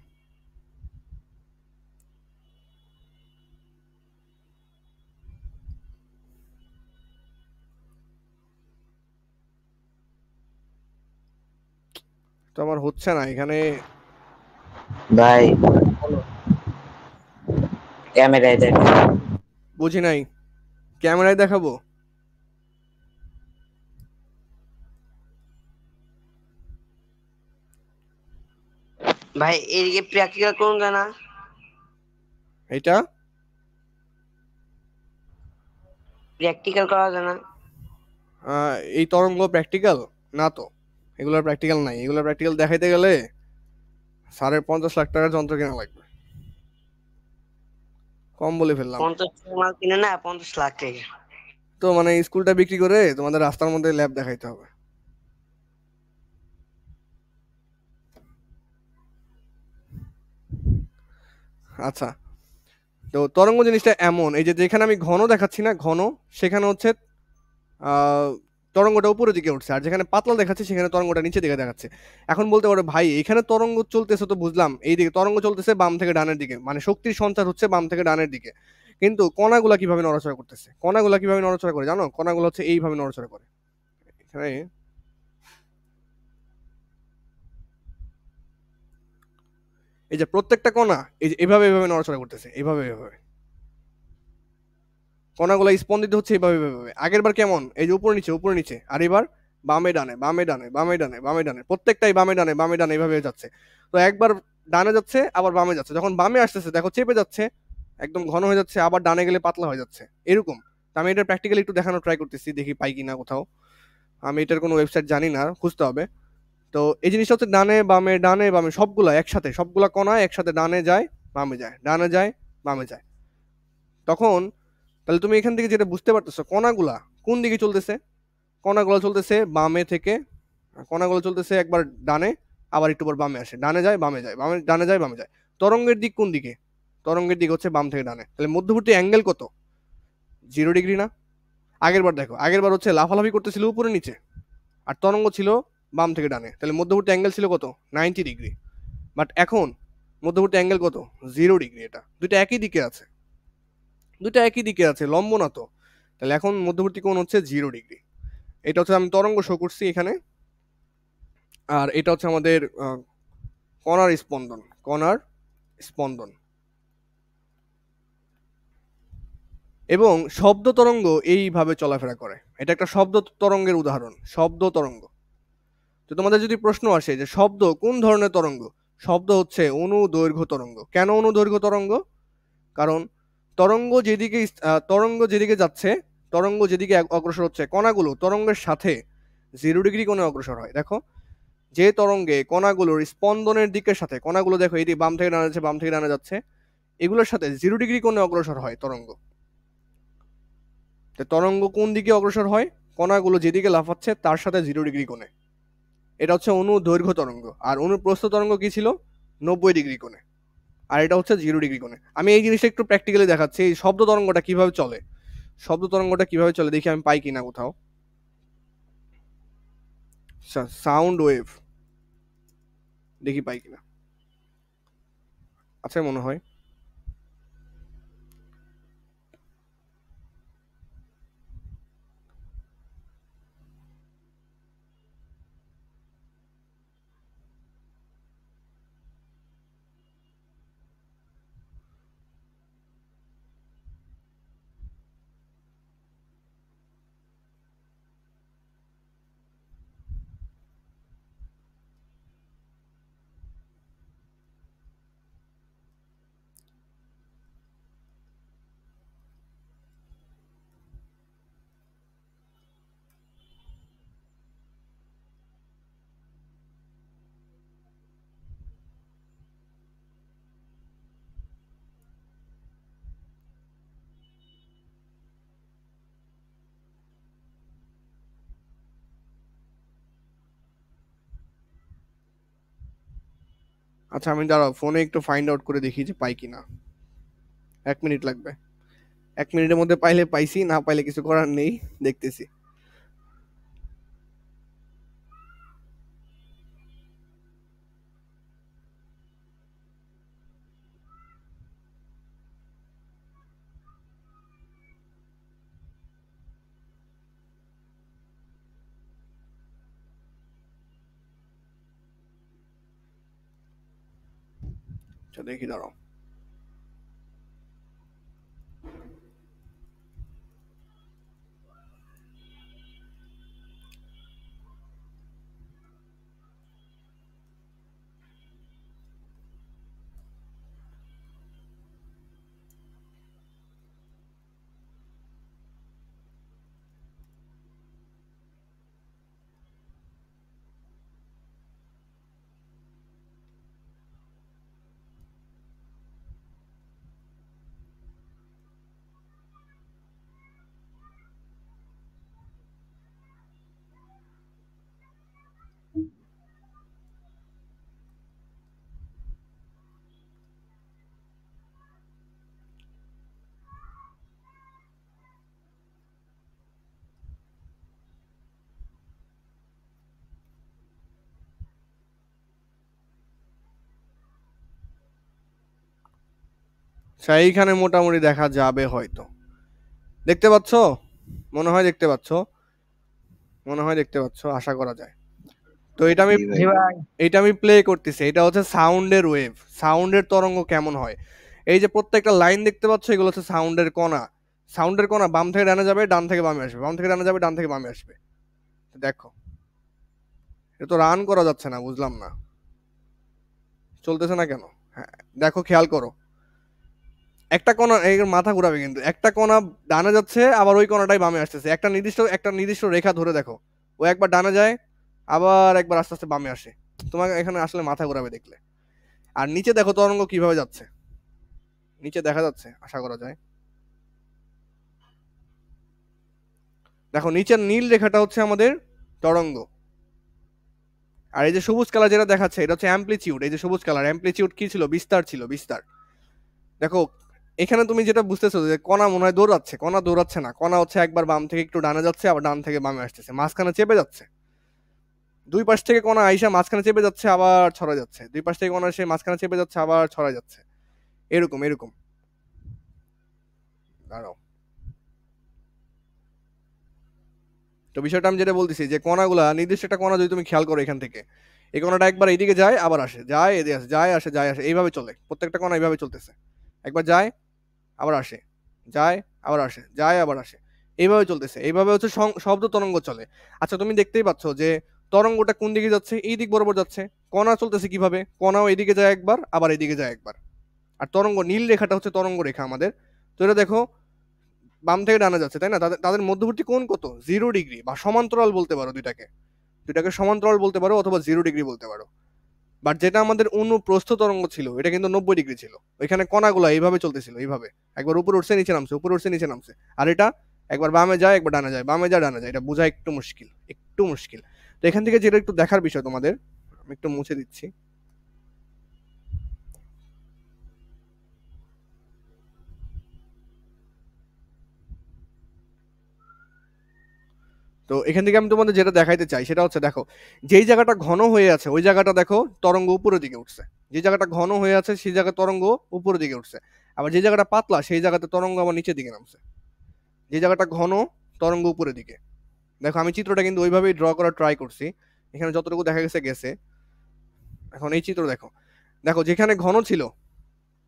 তো আমার হচ্ছে না এখানে। ভাই বলো। ক্যামেরায় দেখ। বুঝি নাই, ক্যামেরায় দেখাবো? ভাই এদিকে প্র্যাকটিক্যাল করুন যায় না? এটা প্র্যাকটিক্যাল করা যায় না? এই তরঙ্গ প্র্যাকটিক্যাল না তো, এগুলোর প্র্যাকটিক্যাল নাই। এগুলোর প্র্যাকটিক্যাল দেখাইতে গেলে 50 লাখ টাকার যন্ত্র কেনা লাগবে। কম বলে ফেললাম। 50 মাল কিনে না 50 লাখ টাকা। তো মানে স্কুলটা বিক্রি করে তোমাদের রাস্তার মধ্যে ল্যাব দেখাইতে হবে। আচ্ছা, তো তরঙ্গ জিনিসটা এমন, এই যে যেখানে আমি ঘন দেখাচ্ছি না, ঘন, সেখানে হচ্ছে আহ, তরঙ্গটা উপরের দিকে উঠছে, আর যেখানে পাতলা দেখাচ্ছে সেখানে তরঙ্গটা নিচে দিকে দেখাচ্ছে। এখন বলতে পারো ভাই এখানে তরঙ্গ চলতেছে, তো বুঝলাম এই দিকে তরঙ্গ চলতেছে বাম থেকে ডানের দিকে, মানে শক্তির সঞ্চার হচ্ছে বাম থেকে ডানের দিকে। কিন্তু কণাগুলা কিভাবে নড়াচড়া করতেছে, কণাগুলা কিভাবে নড়াচড়া করে জানো? কণাগুলো হচ্ছে এইভাবে নড়াচড়া করে। এখানে এই যে প্রত্যেকটা কণা এই যে এভাবে এভাবে নড়াচড়া করতেছে, এভাবে এভাবে কণাগুলো স্পন্দিত হচ্ছে এইভাবে এভাবে। আগের বার কেমন, এই যে উপর নিচে উপর নিচে, আর এবার বামে ডানে বামে ডানে বামে ডানে বামে ডানে, প্রত্যেকটাই বামে ডানে বামে ডানে এইভাবে যাচ্ছে। তো একবার ডানে যাচ্ছে আবার বামে যাচ্ছে, যখন বামে আসতেছে দেখো চেপে যাচ্ছে, একদম ঘন হয়ে যাচ্ছে, আবার ডানে গেলে পাতলা হয়ে যাচ্ছে, এরকম। তো আমি এটা প্র্যাকটিক্যালি একটু দেখানোর ট্রাই করতেছি, দেখি পাই কিনা কোথাও। আমি এটার কোনো ওয়েবসাইট জানি না, খুঁজতে হবে। তো এই জিনিসটা হচ্ছে ডানে বামে সবগুলা একসাথে, সবগুলা কণা একসাথে ডানে যায় বামে যায় ডানে যায় বামে যায়। তখন তাহলে তুমি এখান থেকে যেটা বুঝতে পারতেছো, কণাগুলা কোন দিকে চলতেছে? কণাগুলো চলতেছে বামে থেকে, কণাগুলো চলতেছে একবার ডানে, আবার একটু পর বামে আসে, ডানে যায় বামে যায় বামে ডানে যায় বামে যায়। তরঙ্গের দিক কোন দিকে? তরঙ্গের দিক হচ্ছে বাম থেকে ডানে। তাহলে মধ্যবর্তী অ্যাঙ্গেল কত? 0 ডিগ্রি না? আগের বার দেখো, আগের বার হচ্ছে লাফালাফি করতেছিল উপরে নিচে, আর তরঙ্গ ছিল বাম থেকে ডানে, তাহলে মধ্যবর্তী অ্যাঙ্গেল ছিল কত? 90 ডিগ্রি। বাট এখন মধ্যবর্তী অ্যাঙ্গেল কত? 0 ডিগ্রি। এটা দুটো একই দিকে আছে, দুটো একই দিকে আছে, লম্ব না তো। তাহলে এখন মধ্যবর্তী কোণ হচ্ছে 0 ডিগ্রি। এটা হচ্ছে আমি তরঙ্গ শো করছি এখানে। আর এটা হচ্ছে আমাদের কণার স্পন্দন, কণার স্পন্দন। এবং শব্দ তরঙ্গ এইভাবে চলাফেরা করে। এটা একটা শব্দ তরঙ্গের উদাহরণ, শব্দ তরঙ্গ। তো তোমাদের যদি প্রশ্ন আসে যে শব্দ কোন ধরনের তরঙ্গ, শব্দ হচ্ছে অনুদৈর্ঘ্য তরঙ্গ। কেন অনুদৈর্ঘ্য তরঙ্গ? কারণ তরঙ্গ যেদিকে যাচ্ছে, তরঙ্গ যেদিকে অগ্রসর হচ্ছে, কণাগুলো তরঙ্গের সাথে 0 ডিগ্রি কোণে অগ্রসর হয়। দেখো, যে তরঙ্গে কণাগুলোর স্পন্দনের দিকের সাথে, কণাগুলো দেখো এই বাম থেকে ডানে যাচ্ছে বাম থেকে ডানে যাচ্ছে, এগুলোর সাথে 0 ডিগ্রি কোণে অগ্রসর হয় তরঙ্গ। তরঙ্গ কোন দিকে অগ্রসর হয়? কণাগুলো যেদিকে লাফাচ্ছে তার সাথে 0 ডিগ্রি কোণে। এটা হচ্ছে অনুদৈর্ঘ্য তরঙ্গ। আর অনুপ্রস্থ তরঙ্গ কি ছিল? 90 ডিগ্রি কোণে। আর এটা হচ্ছে 0 ডিগ্রি কোণে। আমি এই জিনিসটা একটু প্র্যাকটিক্যালি দেখাচ্ছি, এই শব্দ তরঙ্গটা কিভাবে চলে। শব্দ তরঙ্গটা কিভাবে চলে দেখি আমি পাই কিনা কোথাও। সাউন্ড ওয়েভ, দেখি পাই কিনা। আছে মনে হয়। আচ্ছা আমি দাঁড়াও, ফোনে একটু ফাইন্ড আউট করে দেখি যে পাই কিনা। 1 মিনিট লাগবে, 1 মিনিটের মধ্যে পাইলে পাইছি, না পাইলে কিছু করার নেই, দেখতেছি। আচ্ছা দেখি, দাঁড়াও। আচ্ছা এইখানে মোটামুটি দেখা যাবে হয়তো। দেখতে পাচ্ছ? মনে হয় দেখতে পাচ্ছ, মনে হয় দেখতে পাচ্ছ, আশা করা যায়। তো এটা আমি জি ভাই। জি ভাই। এটা আমি প্লে করতেছি, এটা হচ্ছে সাউন্ডের ওয়েভ, সাউন্ডের তরঙ্গ কেমন হয়। এই যে প্রত্যেকটা লাইন দেখতে পাচ্ছ, এগুলো হচ্ছে সাউন্ডের কণা। সাউন্ডের কণা বাম থেকে ডানে যাবে, ডান থেকে বামে আসবে, বাম থেকে ডানে যাবে, ডান থেকে বামে আসবে। দেখো এটা তো রান করা যাচ্ছে না, বুঝলাম না চলতেছে না কেন। হ্যাঁ দেখো, খেয়াল করো, একটা কণা এই মাথা ঘুরাবে কিন্তু, একটা কণা ডানে যাচ্ছে, আবার ওই কণাটাই বামে আসতেছে। একটা নির্দিষ্ট রেখা ধরে দেখো, ও একবার ডানে যায়, আবার একবার আস্তে আস্তে বামে আসে। তোমাকে এখানে আসলে মাথা ঘুরাবে দেখলে। আর নিচে দেখো তরঙ্গ কিভাবে যাচ্ছে, নিচে দেখা যাচ্ছে আশা করা যায়। দেখো নিচের নীল রেখাটা হচ্ছে আমাদের তরঙ্গ, আর এই যে সবুজ কালার যেটা দেখাচ্ছে এটা হচ্ছে অ্যামপ্লিটিউড। এই যে সবুজ কালার, অ্যামপ্লিটিউড কি ছিল, বিস্তার ছিল, বিস্তার। দেখো এখানে তুমি যেটা বুঝতেছো যে কণা মনে হয় দৌড়াচ্ছে, কণা দৌড়াচ্ছে না, কণা হচ্ছে একবার বাম থেকে একটু ডানে যাচ্ছে, আবার ডান থেকে বামে আসতেছে, মাঝখানে চেপে যাচ্ছে। দুই পাশ থেকে কণা আইসা মাঝখানে চেপে যাচ্ছে, আবার ছড়া যাচ্ছে, দুই পাশ থেকে কণা এসে মাঝখানে চেপে যাচ্ছে, আবার ছড়া যাচ্ছে, এরকম এরকম। দাঁড়াও, তো বিষয়টা আমি যেটা বলতেছি যে কণাগুলা নির্দিষ্ট একটা কণা যদি তুমি খেয়াল করো এখান থেকে, এই কণাটা একবার এইদিকে যায়, আবার আসে, যায় এদিকে আসে, যায় আসে, যায় আসে, এইভাবে চলে, প্রত্যেকটা কণা এইভাবে চলতেছে। একবার যায়, আবার আসে, যায়, আবার আসে, যায়, আবার আসে, এইভাবে চলতেছে। এইভাবে হচ্ছে শব্দ তরঙ্গ চলে। আচ্ছা তুমি দেখতেই পাচ্ছ যে তরঙ্গটা কোন দিকে যাচ্ছে, এই দিক বরাবর যাচ্ছে। কণা চলতেছে কিভাবে, কণাও এদিকে যায় একবার, আবার এদিকে যায় একবার। আর তরঙ্গ নীল রেখাটা হচ্ছে তরঙ্গ রেখা আমাদের। তো এটা দেখো বাম থেকে ডানা যাচ্ছে, তাই না? তাদের তাদের মধ্যবর্তী কোণ কত, 0 ডিগ্রি, বা সমান্তরাল বলতে পারো, দুইটাকে দুইটাকে সমান্তরাল বলতে পারো, অথবা 0 ডিগ্রি বলতে পারো। বাট যেটা আমাদের অনুপ্রস্থ তরঙ্গ ছিল, এটা কিন্তু 90 ডিগ্রি ছিল। ওইখানে কণাগুলো এইভাবে চলতেছিল, এইভাবে একবার উপরে উঠছে নিচে নামছে, উপরে উঠছে নিচে নামছে। আর এটা একবার বামে যায়, একবার ডানে যায়, বামে যায়, ডানে যায়। এটা বোঝা একটু মুশকিল, একটু মুশকিল। তো এখান থেকে যেটা একটু দেখার বিষয় তোমাদের, আমি একটু মুছে দিচ্ছি। তো এখান থেকে আমি তোমাদের যেটা দেখাইতে চাই সেটা হচ্ছে, দেখো যেই জায়গাটা ঘন হয়ে আছে ওই জায়গাটা দেখো তরঙ্গ উপরের দিকে উঠছে, যে জায়গাটা ঘন হয়ে আছে সেই জায়গায় তরঙ্গ উপরের দিকে উঠছে। আবার যে জায়গাটা পাতলা সেই জায়গাতে তরঙ্গ আবার নিচের দিকে নামছে। যে জায়গাটা ঘন, তরঙ্গ উপরের দিকে। দেখো আমি চিত্রটা কিন্তু ওইভাবেই ড্র করার ট্রাই করছি, এখানে যতটুকু দেখা গেছে গেছে। এখন এই চিত্র দেখো, দেখো যেখানে ঘন ছিল,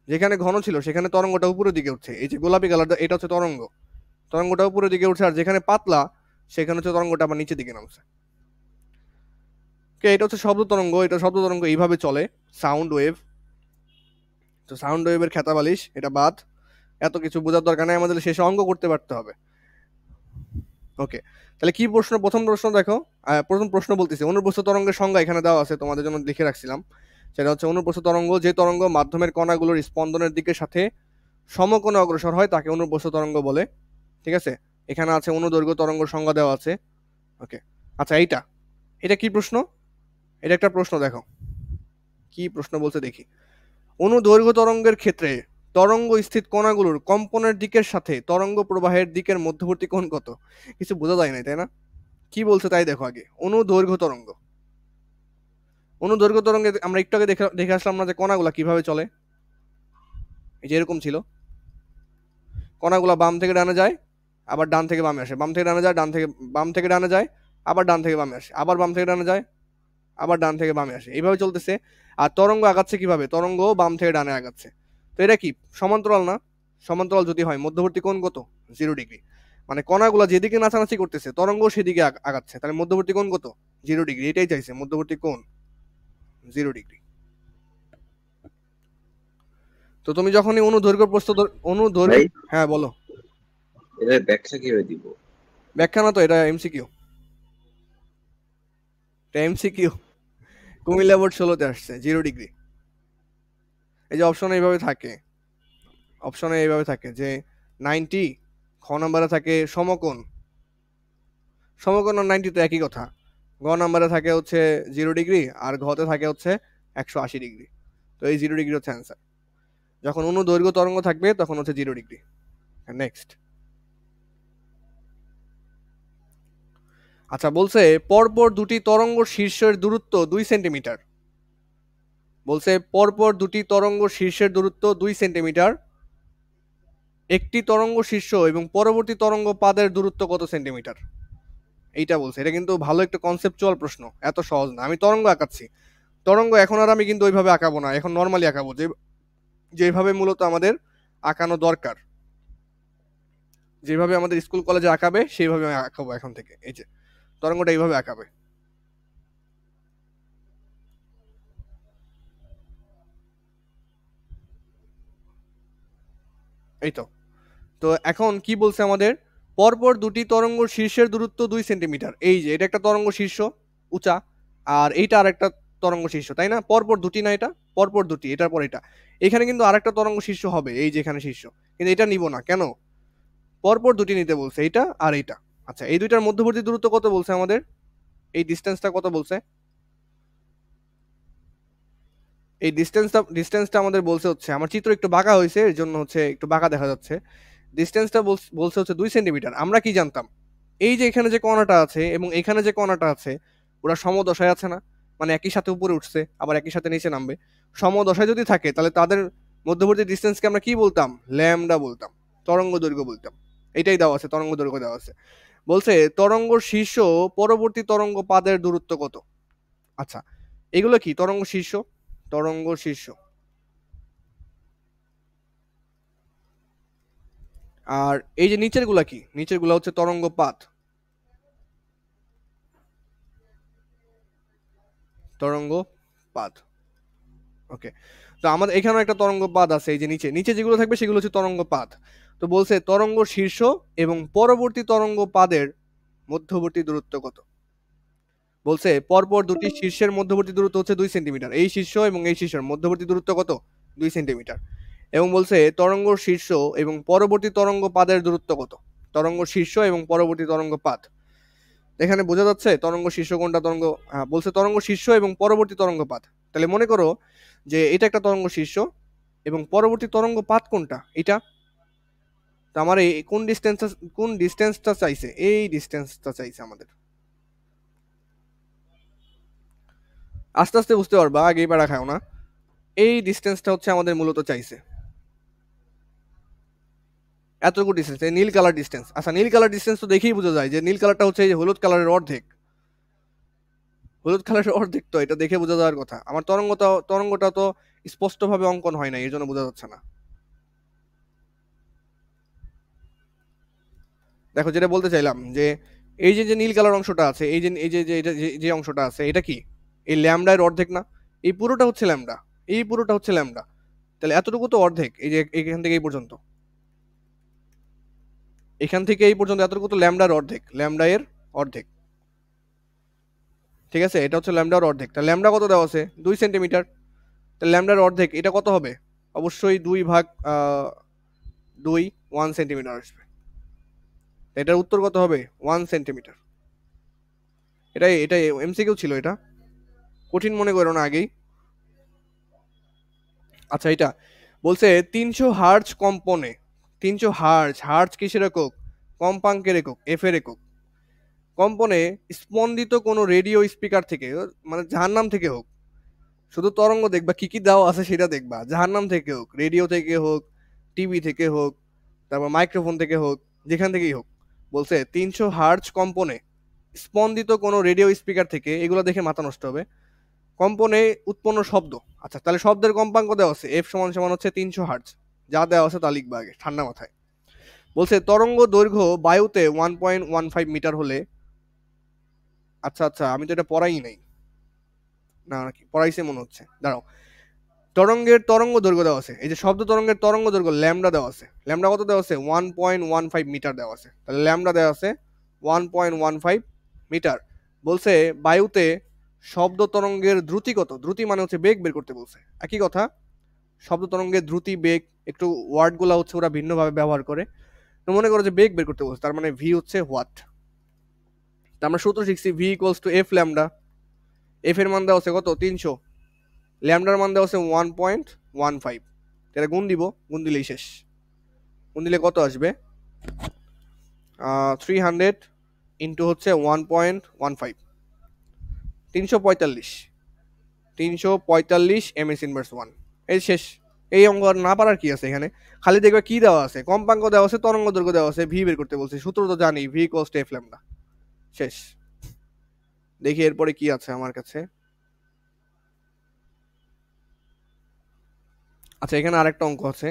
যেখানে ঘন ছিল সেখানে তরঙ্গটা উপরের দিকে উঠছে। এই যে গোলাপি কালারটা, এটা হচ্ছে তরঙ্গ, তরঙ্গটা উপরের দিকে উঠছে। আর যেখানে পাতলা সেখানে হচ্ছে তরঙ্গটা আবার নিচের দিকে নামছে। এটা হচ্ছে শব্দ তরঙ্গ, এটা শব্দ তরঙ্গ এইভাবে চলে, সাউন্ড ওয়েভ। তো সাউন্ড ওয়েভের খেতা বালিশ, এটা বাদ, এত কিছু বোঝার দরকার নেই, আমাদের শেষে অঙ্ক করতে পারতে হবে। ওকে, তাহলে কি প্রশ্ন, প্রথম প্রশ্ন দেখো। প্রথম প্রশ্ন বলতেছি, অনুপ্রস্থ তরঙ্গের সংজ্ঞা এখানে দেওয়া আছে, তোমাদের জন্য লিখে রাখছিলাম। সেটা হচ্ছে অনুপ্রস্থ তরঙ্গ যে তরঙ্গ মাধ্যমের কণাগুলোর স্পন্দনের দিকের সাথে সমকোণে অগ্রসর হয় তাকে অনুপ্রস্থ তরঙ্গ বলে। ঠিক আছে, এখানে আছে অনুদৈর্ঘ্য তরঙ্গ সংজ্ঞা দেওয়া আছে। ওকে, আচ্ছা এইটা, এটা কি প্রশ্ন, এটা একটা প্রশ্ন, দেখো কি প্রশ্ন বলছে দেখি। অনুদৈর্ঘ্য তরঙ্গের ক্ষেত্রে তরঙ্গ স্থিত কণাগুলোর কম্পনের দিকের সাথে তরঙ্গ প্রবাহের দিকের মধ্যবর্তী কোণ কত? কিছু বোঝা যায় না, তাই না? কি বলছে তাই দেখো আগে। অনুদৈর্ঘ্য তরঙ্গ। অনুদৈর্ঘ্য তরঙ্গে আমরা একটু আগে দেখে আসলাম না যে কণাগুলা কিভাবে চলে। এই যে এরকম ছিল, কণাগুলা বাম থেকে ডানে যায়, আবার ডান থেকে বামে আসে, বাম থেকে ডানে যায়, বাম থেকে ডানে যায়, আবার ডান থেকে বামে আসে, আবার বাম থেকে ডানে যায়, আবার ডান থেকে বামে আসে, এইভাবে চলতেছে। আর তরঙ্গ আগাচ্ছে কিভাবে? তরঙ্গ বাম থেকে ডানে আগাচ্ছে। তো এটা কি সমান্তরাল না? সমান্তরাল যদি হয় মধ্যবর্তী কোণ কত? 0 ডিগ্রি। মানে কণাগুলা যেদিকে নাচানাচি করতেছে তরঙ্গ সেদিকে আগাচ্ছে, তাহলে মধ্যবর্তী কোণ কত? 0 ডিগ্রি। এটাই চাইছে, মধ্যবর্তী কোণ 0 ডিগ্রি। তো তুমি যখনই অনুদৈর্ঘ্য প্রস্থ অনুদৈর্ঘ্য, ভাই হ্যাঁ বলো। এটার ব্যাখ্যা কিভাবে দিব? ব্যাখ্যা না তো, এটা এমসিকিউ। এটা এমসিকিউ। কুমিল্লা বোর্ড 16-তে আসছে 0 ডিগ্রি। এই যে অপশনে এইভাবে থাকে, অপশনে এইভাবে থাকে যে 90, খ নাম্বারে থাকে সমকোণ। সমকোণ আর 90 তো একই কথা। গ নাম্বারে থাকে হচ্ছে 0 ডিগ্রি, আর ঘতে থাকে হচ্ছে 180 ডিগ্রি। তো এই 0 ডিগ্রি হচ্ছে অ্যান্সার। যখন অনুদৈর্ঘ্য তরঙ্গ থাকবে তখন হচ্ছে 0 ডিগ্রি। নেক্সট। আচ্ছা, বলছে পরপর দুটি তরঙ্গ শীর্ষের দূরত্ব 2 সেন্টিমিটার। বলছে পরপর দুটি তরঙ্গ শীর্ষের দূরত্ব 2 সেন্টিমিটার। একটি তরঙ্গ শীর্ষ এবং পরবর্তী তরঙ্গ পাদের দূরত্ব কত সেন্টিমিটার? এইটা বলছে। এটা কিন্তু ভালো একটা কনসেপচুয়াল প্রশ্ন, এত সহজ না। আমি তরঙ্গ আঁকাচ্ছি, তরঙ্গ এখন আর আমি কিন্তু ওইভাবে আঁকাবো না, এখন নর্মালি আঁকাবো, যেভাবে মূলত আমাদের আঁকানো দরকার, যেভাবে আমাদের স্কুল কলেজে আঁকাবে সেইভাবে আমি আঁকাবো এখন থেকে। এই যে তরঙ্গটা এইভাবে আঁকাবে। এই তো। তো এখন কি বলছে আমাদের? পরপর দুটি তরঙ্গ শীর্ষের দূরত্ব 2 সেন্টিমিটার। এই যে এটা একটা তরঙ্গ শীর্ষ উঁচা, আর এইটা আর একটা তরঙ্গ শীর্ষ, তাই না? পরপর দুটি না, এটা পরপর দুটি, এটার পর এটা। এখানে কিন্তু আরেকটা তরঙ্গ শীর্ষ হবে, এই যে এখানে শীর্ষ, কিন্তু এটা নিব না কেন? পরপর দুটি নিতে বলছে, এইটা আর এইটা। আচ্ছা, এই দুইটার মধ্যবর্তী দূরত্ব কত বলছে আমাদের? এই ডিস্টেন্সটা কত বলছে? এই ডিস্টেন্সটা আমাদের বলছে হচ্ছে, আমার চিত্র একটু বাঁকা হয়েছে এর জন্য হচ্ছে একটু বাঁকা দেখা যাচ্ছে। ডিস্টেন্সটা বলছে হচ্ছে 2 সেন্টিমিটার। আমরা কি জানতাম? এই যে এখানে যে কণাটা আছে এবং এখানে যে কণাটা আছে, ওরা সমদশায় আছে না? মানে একই সাথে উপরে উঠছে আবার একই সাথে নিচে নামবে। সমদশায় যদি থাকে তাহলে তাদের মধ্যবর্তী ডিস্টেন্সকে আমরা কি বলতাম? ল্যামডা বলতাম, তরঙ্গ দৈর্ঘ্য বলতাম। এটাই দেওয়া আছে, তরঙ্গ দৈর্ঘ্য দেওয়া আছে। বলছে তরঙ্গ শীর্ষ পরবর্তী তরঙ্গ পাদের দূরত্ব কত? আচ্ছা, এগুলো কি? তরঙ্গ শীর্ষ, তরঙ্গ শীর্ষ। আর এই যে নিচের গুলা কি? নিচের গুলা হচ্ছে তরঙ্গ পাত, তরঙ্গ পাত। ওকে। তো আমাদের এখানেও একটা তরঙ্গ পাত আছে, এই যে নিচে নিচে যেগুলো থাকবে সেগুলো হচ্ছে তরঙ্গ পাত। তো বলছে তরঙ্গ শীর্ষ এবং পরবর্তী তরঙ্গ পাদের মধ্যবর্তী দূরত্ব কত? বলছে পরপর দুটি শীর্ষের মধ্যবর্তী দূরত্ব হচ্ছে 2 সেন্টিমিটার। এই শীর্ষ এবং এই শীর্ষের মধ্যবর্তী দূরত্ব কত? 2 সেন্টিমিটার। এবং বলছে তরঙ্গ শীর্ষ এবং পরবর্তী তরঙ্গ পাদের দূরত্ব কত? তরঙ্গ শীর্ষ এবং পরবর্তী তরঙ্গ পাদ। এখানে বোঝা যাচ্ছে তরঙ্গ শীর্ষ কোনটা, তরঙ্গ, হ্যাঁ বলছে তরঙ্গ শীর্ষ এবং পরবর্তী তরঙ্গ পাত। তাহলে মনে করো যে এটা একটা তরঙ্গ শীর্ষ এবং পরবর্তী তরঙ্গ পাত কোনটা? এটা। তো আমার এই কোন ডিস্টেন্সটা চাইছে? এই ডিস্টেন্সটা চাইছে আমাদের। আস্তে আস্তে বুঝতে পারবা, আগেই পারা খাও না। এই ডিস্টেন্সটা হচ্ছে আমাদের মূলত চাইছে, এতটুকু ডিস্টেন্স, এই নীল কালার ডিস্টেন্স। আচ্ছা, নীল কালার ডিস্টেন্স তো দেখেই বোঝা যায় যে নীল কালারটা হচ্ছে এই যে হলুদ কালারের অর্ধেক। হলুদ কালারের অর্ধেক তো এটা দেখে বোঝা যাওয়ার কথা। আমার তরঙ্গটা তো স্পষ্টভাবে অঙ্কন হয় না, এই জন্য বোঝা যাচ্ছে না। দেখো, যেটা বলতে চাইলাম যে এই যে যে নীল কালার অংশটা আছে, এই যে অংশটা আছে, এটা কি? এই ল্যামডার অর্ধেক না? এই পুরোটা হচ্ছে ল্যামডা, এই পুরোটা হচ্ছে ল্যামডা। তাহলে এতটুকু তো অর্ধেক, এই যে এখান থেকে এই পর্যন্ত, এখান থেকে এই পর্যন্ত এতটুকু তো ল্যামডার অর্ধেক, ল্যামডা এর অর্ধেক। ঠিক আছে, এটা হচ্ছে ল্যামডার অর্ধেক। তাহলে ল্যামডা কত দেওয়া আছে? 2 সেন্টিমিটার। তাহলে ল্যামডার অর্ধেক এটা কত হবে? অবশ্যই 2 ভাগ 2, 1 সেন্টিমিটার আসবে। এটার উত্তর কত হবে? 1 সেন্টিমিটার। এটাই এমসিকিউ ছিল, এটা কঠিন মনে করো না আগেই। আচ্ছা, এটা বলছে 300 হার্জ কম্পনে, 300 হার্জ, হার্জ কিসের একক? কম্পাঙ্কের একক, এফ এর একক। কম্পনে স্পন্দিত কোনো রেডিও স্পিকার থেকে, মানে জাহান্নাম থেকে হোক, শুধু তরঙ্গ দেখবা, কি কি দেওয়া আছে সেটা দেখবা, জাহান্নাম থেকে হোক, রেডিও থেকে হোক, টিভি থেকে হোক, তারপর মাইক্রোফোন থেকে হোক, যেখান থেকেই হোক। বলছে 300 হার্জ কম্পনে স্পন্দিত কোনো রেডিও স্পিকার থেকে, এগুলো দেখে মাথা নষ্ট হবে। কম্পনে উৎপন্ন শব্দ, আচ্ছা তাহলে শব্দের কম্পাঙ্ক দেওয়া আছে, এফ সমান সমান হচ্ছে 300 হার্জ, যা দেওয়া আছে তা লিখবা আগে ঠান্ডা মাথায়। বলছে তরঙ্গ দৈর্ঘ্য বায়ুতে 1.15 মিটার হলে, আচ্ছা আচ্ছা আমি তো এটা পড়াই নাই, না নাকি পড়াইছে মনে হচ্ছে, দাঁড়াও। তরঙ্গের তরঙ্গ দৈর্ঘ্য দেওয়া আছে, এই যে শব্দ তরঙ্গের তরঙ্গ দৈর্ঘ্য ল্যামডা দেওয়া আছে, ল্যামডা কত দেওয়া আছে? 1.15 মিটার দেওয়া আছে, তাহলে ল্যামডা দেওয়া আছে 1.15 মিটার। বলছে বায়ুতে শব্দ তরঙ্গের দ্রুতি কত? দ্রুতি মানে হচ্ছে বেগ বের করতে বলছে, একই কথা। শব্দ তরঙ্গের দ্রুতি বেগ, একটু ওয়ার্ডগুলো হচ্ছে ওরা ভিন্নভাবে ব্যবহার করে। তো মনে করো যে বেগ বের করতে বলছে, তার মানে ভি হচ্ছে হোয়াট। তা আমরা সূত্র শিখছি V equals to F lambda. F এর মান দেওয়া আছে কত? 300। ল্যামডার মান দেওয়া আছে 1.15। এটা গুণ দিব, গুণ দিলেই শেষ। গুণ দিলে কত আসবে? 300 ইন্টু হচ্ছে 1.15, 345। 345 এম এস ইনভার্স 1। এই শেষ। এই অঙ্ক আর না পারার কি আছে এখানে? খালি দেখবে কি দেওয়া আছে, কম্পাঙ্ক দেওয়া আছে, তরঙ্গ দৈর্ঘ্য দেওয়া আছে, ভি বের করতে বলছে, সূত্র তো জানি, V equals to F lambda. শেষ। দেখি এরপরে কি আছে আমার কাছে। আচ্ছা এখানে আরেকটা অঙ্ক আছে।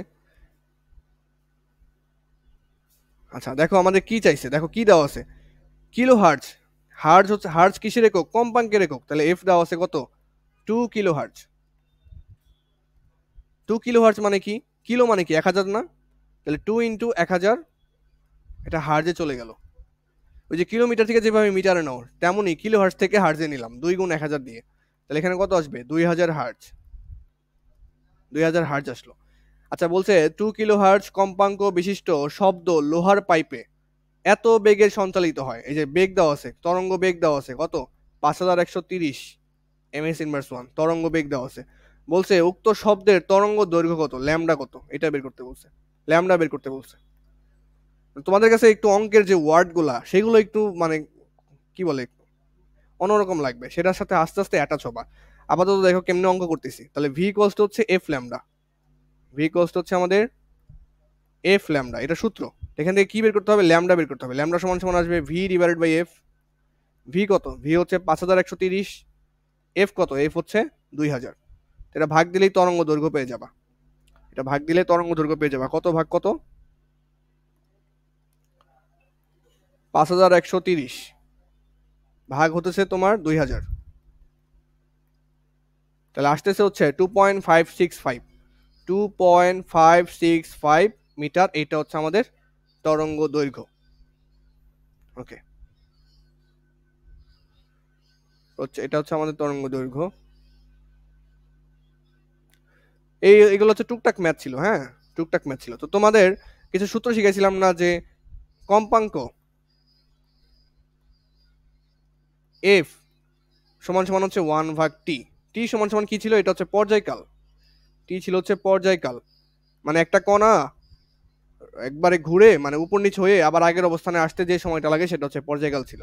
আচ্ছা দেখো আমাদের কি চাইছে, দেখো কি দেওয়া আছে, কিলো হার্জ। হার্জ হচ্ছে, হার্জ কিসের একক? কম্পাঙ্কের একক। তাহলে এফ দেওয়া আছে কত? 2 কিলো হার্জ। 2 কিলো হার্জ মানে কি? কিলো মানে কি 1000 না? তাহলে 2 ইন্টু 1000, এটা হার্জে চলে গেল। ওই যে কিলোমিটার থেকে যেভাবে মিটারে নাও, তেমনই কিলো হার্জ থেকে হার্জে নিলাম, 2 গুণ 1000 দিয়ে। তাহলে এখানে কত আসবে? 2000 হার্জ। 2000 হার্জ আসলো। আচ্ছা বলছে 2 কিলো হার্জ কম্পাঙ্ক বিশিষ্ট শব্দ লোহার পাইপে এত বেগের সঞ্চালিত হয়। এই যে বেগ দেওয়া আছে, তরঙ্গ বেগ দেওয়া আছে কত? 5130 এম এস ইনভার্স 1 তরঙ্গ বেগ দেওয়া আছে। বলছে উক্ত শব্দের তরঙ্গ দৈর্ঘ্য কত? ল্যামডা কত? এটা বের করতে বলছে, ল্যামডা বের করতে বলছে। তোমাদের কাছে একটু অঙ্কের যে ওয়ার্ডগুলা সেগুলো একটু মানে কি বলে অন্যরকম লাগবে, সেটার সাথে আস্তে আস্তে অ্যাটাচ হবা। আপাতত দেখো কেমনে অঙ্ক করতেছি। তাহলে ভি ইকুয়ালস টু হচ্ছে F lambda, V equals to হচ্ছে আমাদের এফ ল্যামডা, এটা সূত্র। এখান থেকে কি বের করতে হবে? ল্যামডা বের করতে হবে। ল্যামডা সমান সমান আসবে V divided by F. V কত? ভি হচ্ছে 5130। এফ কত? এফ হচ্ছে 2000। এটা ভাগ দিলেই তরঙ্গ দৈর্ঘ্য পেয়ে যাবা, এটা ভাগ দিলে তরঙ্গ দৈর্ঘ্য পেয়ে যাবা। কত ভাগ কত? 5130 ভাগ হতেছে তোমার 2000, তাহলে আসতেছে হচ্ছে 2.565, 2.565 মিটার। এটা হচ্ছে আমাদের তরঙ্গ দৈর্ঘ্য। ওকে, হচ্ছে এটা হচ্ছে আমাদের তরঙ্গ দৈর্ঘ্য। এগুলো হচ্ছে টুকটাক ম্যাথ ছিল, হ্যাঁ টুকটাক ম্যাথ ছিল। তো তোমাদের কিছু সূত্র শিখাইছিলাম না, যে কম্পাঙ্ক এফ সমান সমান হচ্ছে 1 ভাগ টি। টি সমান সমান কি ছিল? এটা হচ্ছে পর্যায়কাল। টি ছিল হচ্ছে পর্যায়কাল, মানে একটা কণা একবারে ঘুরে মানে উপর নিচ হয়ে আবার আগের অবস্থানে আসতে যে সময়টা লাগে সেটা হচ্ছে পর্যায়কাল ছিল।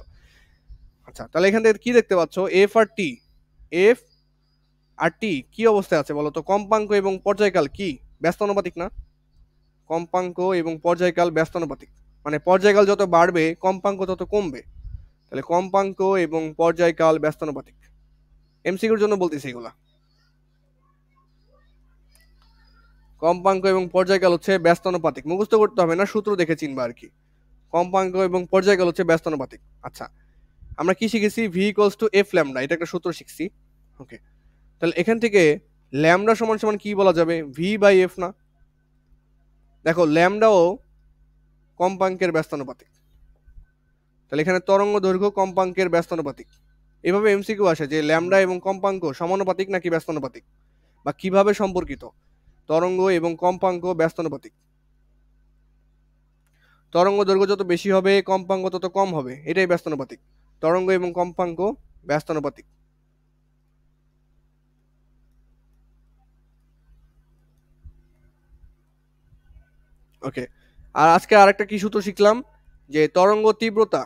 আচ্ছা তাহলে এখান থেকে কি দেখতে পাচ্ছ? এফ আর টি, এফ আর টি কি অবস্থায় আছে বলো তো? কম্পাঙ্ক এবং পর্যায়কাল কি ব্যস্তানুপাতিক না? কম্পাঙ্ক এবং পর্যায়কাল ব্যস্তানুপাতিক, মানে পর্যায়কাল যত বাড়বে কম্পাঙ্ক তত কমবে। তাহলে কম্পাঙ্ক এবং পর্যায়কাল ব্যস্তানুপাতিক। এমসিকিউর জন্য বলতেছি এগুলা। কম্পাঙ্ক এবং পর্যায়কাল হচ্ছে ব্যস্তানুপাতিক, মুখস্থ করতে হবে না, সূত্র দেখে চিনবা আর কি। কম্পাঙ্ক এবং পর্যায়কাল হচ্ছে ব্যস্তানুপাতিক। আচ্ছা আমরা কি শিখেছি? V equals to F lambda, এটা একটা সূত্র শিখছি। ওকে, তাহলে এখান থেকে ল্যামডা সমান সমান কি বলা যাবে? ভি বাই এফ না? দেখো ল্যামডাও কম্পাঙ্কের ব্যস্তানুপাতিক, তাহলে এখানে তরঙ্গ দৈর্ঘ্য কম্পাঙ্কের ব্যস্তানুপাতিক। এভাবে এমসিকিউ আসে যে ল্যামডা এবং কম্পাঙ্ক সমানুপাতিক নাকি ব্যস্তানুপাতিক, বা কিভাবে সম্পর্কিত তরঙ্গ এবং কম্পাঙ্ক ব্যস্তানুপাতিক। তরঙ্গ দৈর্ঘ্য যত বেশি হবে কম্পাঙ্ক তত কম হবে, এটাই ব্যস্তানুপাতিক। তরঙ্গ এবং কম্পাঙ্ক ব্যস্তানুপাতিক। ওকে, আর আজকে আরেকটা কি সূত্র শিখলাম, যে তরঙ্গ তীব্রতা,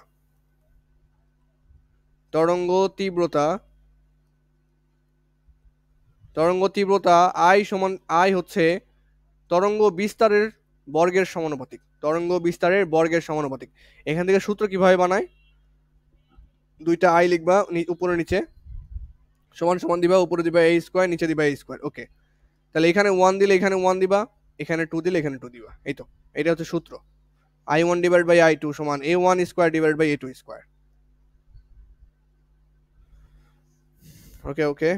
তরঙ্গ তীব্রতা, তরঙ্গ তীব্রতা আই সমান, আই হচ্ছে তরঙ্গ বিস্তারের বর্গের সমানুপাতিক, তরঙ্গ বিস্তারের বর্গের সমানুপাতিক। এখান থেকে সূত্র কিভাবে বানায়, দুইটা আই লিখবা উপরে নিচে, সমান সমান দিবা, উপরে দিবা a স্কয়ার, নিচে দিবা a স্কয়ার। ওকে, তাহলে এখানে 1 দিলে এখানে 1 দিবা, এখানে 2 দিলে এখানে 2 দিবা, এই তো, এটা হচ্ছে সূত্র। i1 ডিভাইড বাই i2 সমান a1 square divide by a2 square. Okay okay,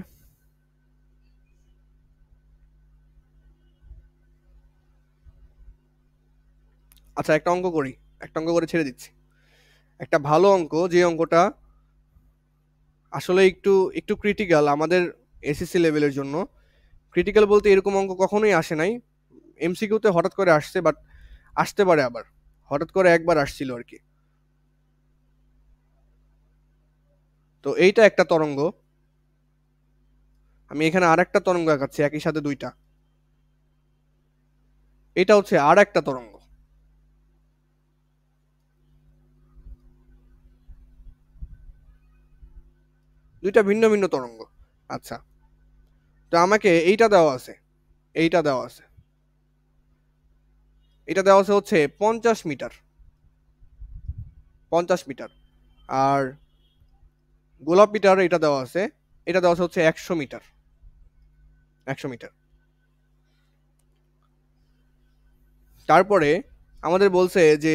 আচ্ছা একটা অঙ্ক করি, একটা অঙ্ক করে ছেড়ে দিচ্ছি। একটা ভালো অঙ্ক, যে অঙ্কটা আসলে একটু একটু ক্রিটিক্যাল আমাদের এসএসসি লেভেলের জন্য। ক্রিটিক্যাল বলতে এরকম অঙ্ক কখনোই আসে নাই, এমসিকিউতে হঠাৎ করে আসছে, বাট আসতে পারে আবার, হঠাৎ করে একবার আসছিল আর কি। তো এইটা একটা তরঙ্গ, আমি এখানে আর একটা তরঙ্গ আঁকাচ্ছি একই সাথে দুইটা, এটা হচ্ছে আর একটা তরঙ্গ। দুইটা ভিন্ন ভিন্ন তরঙ্গ। আচ্ছা, তো আমাকে এইটা দেওয়া আছে, এইটা দেওয়া আছে, এটা দেওয়া আছে হচ্ছে 50 মিটার, 50 মিটার। আর গোলাপিটার এটা দেওয়া আছে, এটা দেওয়া আছে হচ্ছে 100 মিটার, 100 মিটার। তারপরে আমাদের বলছে যে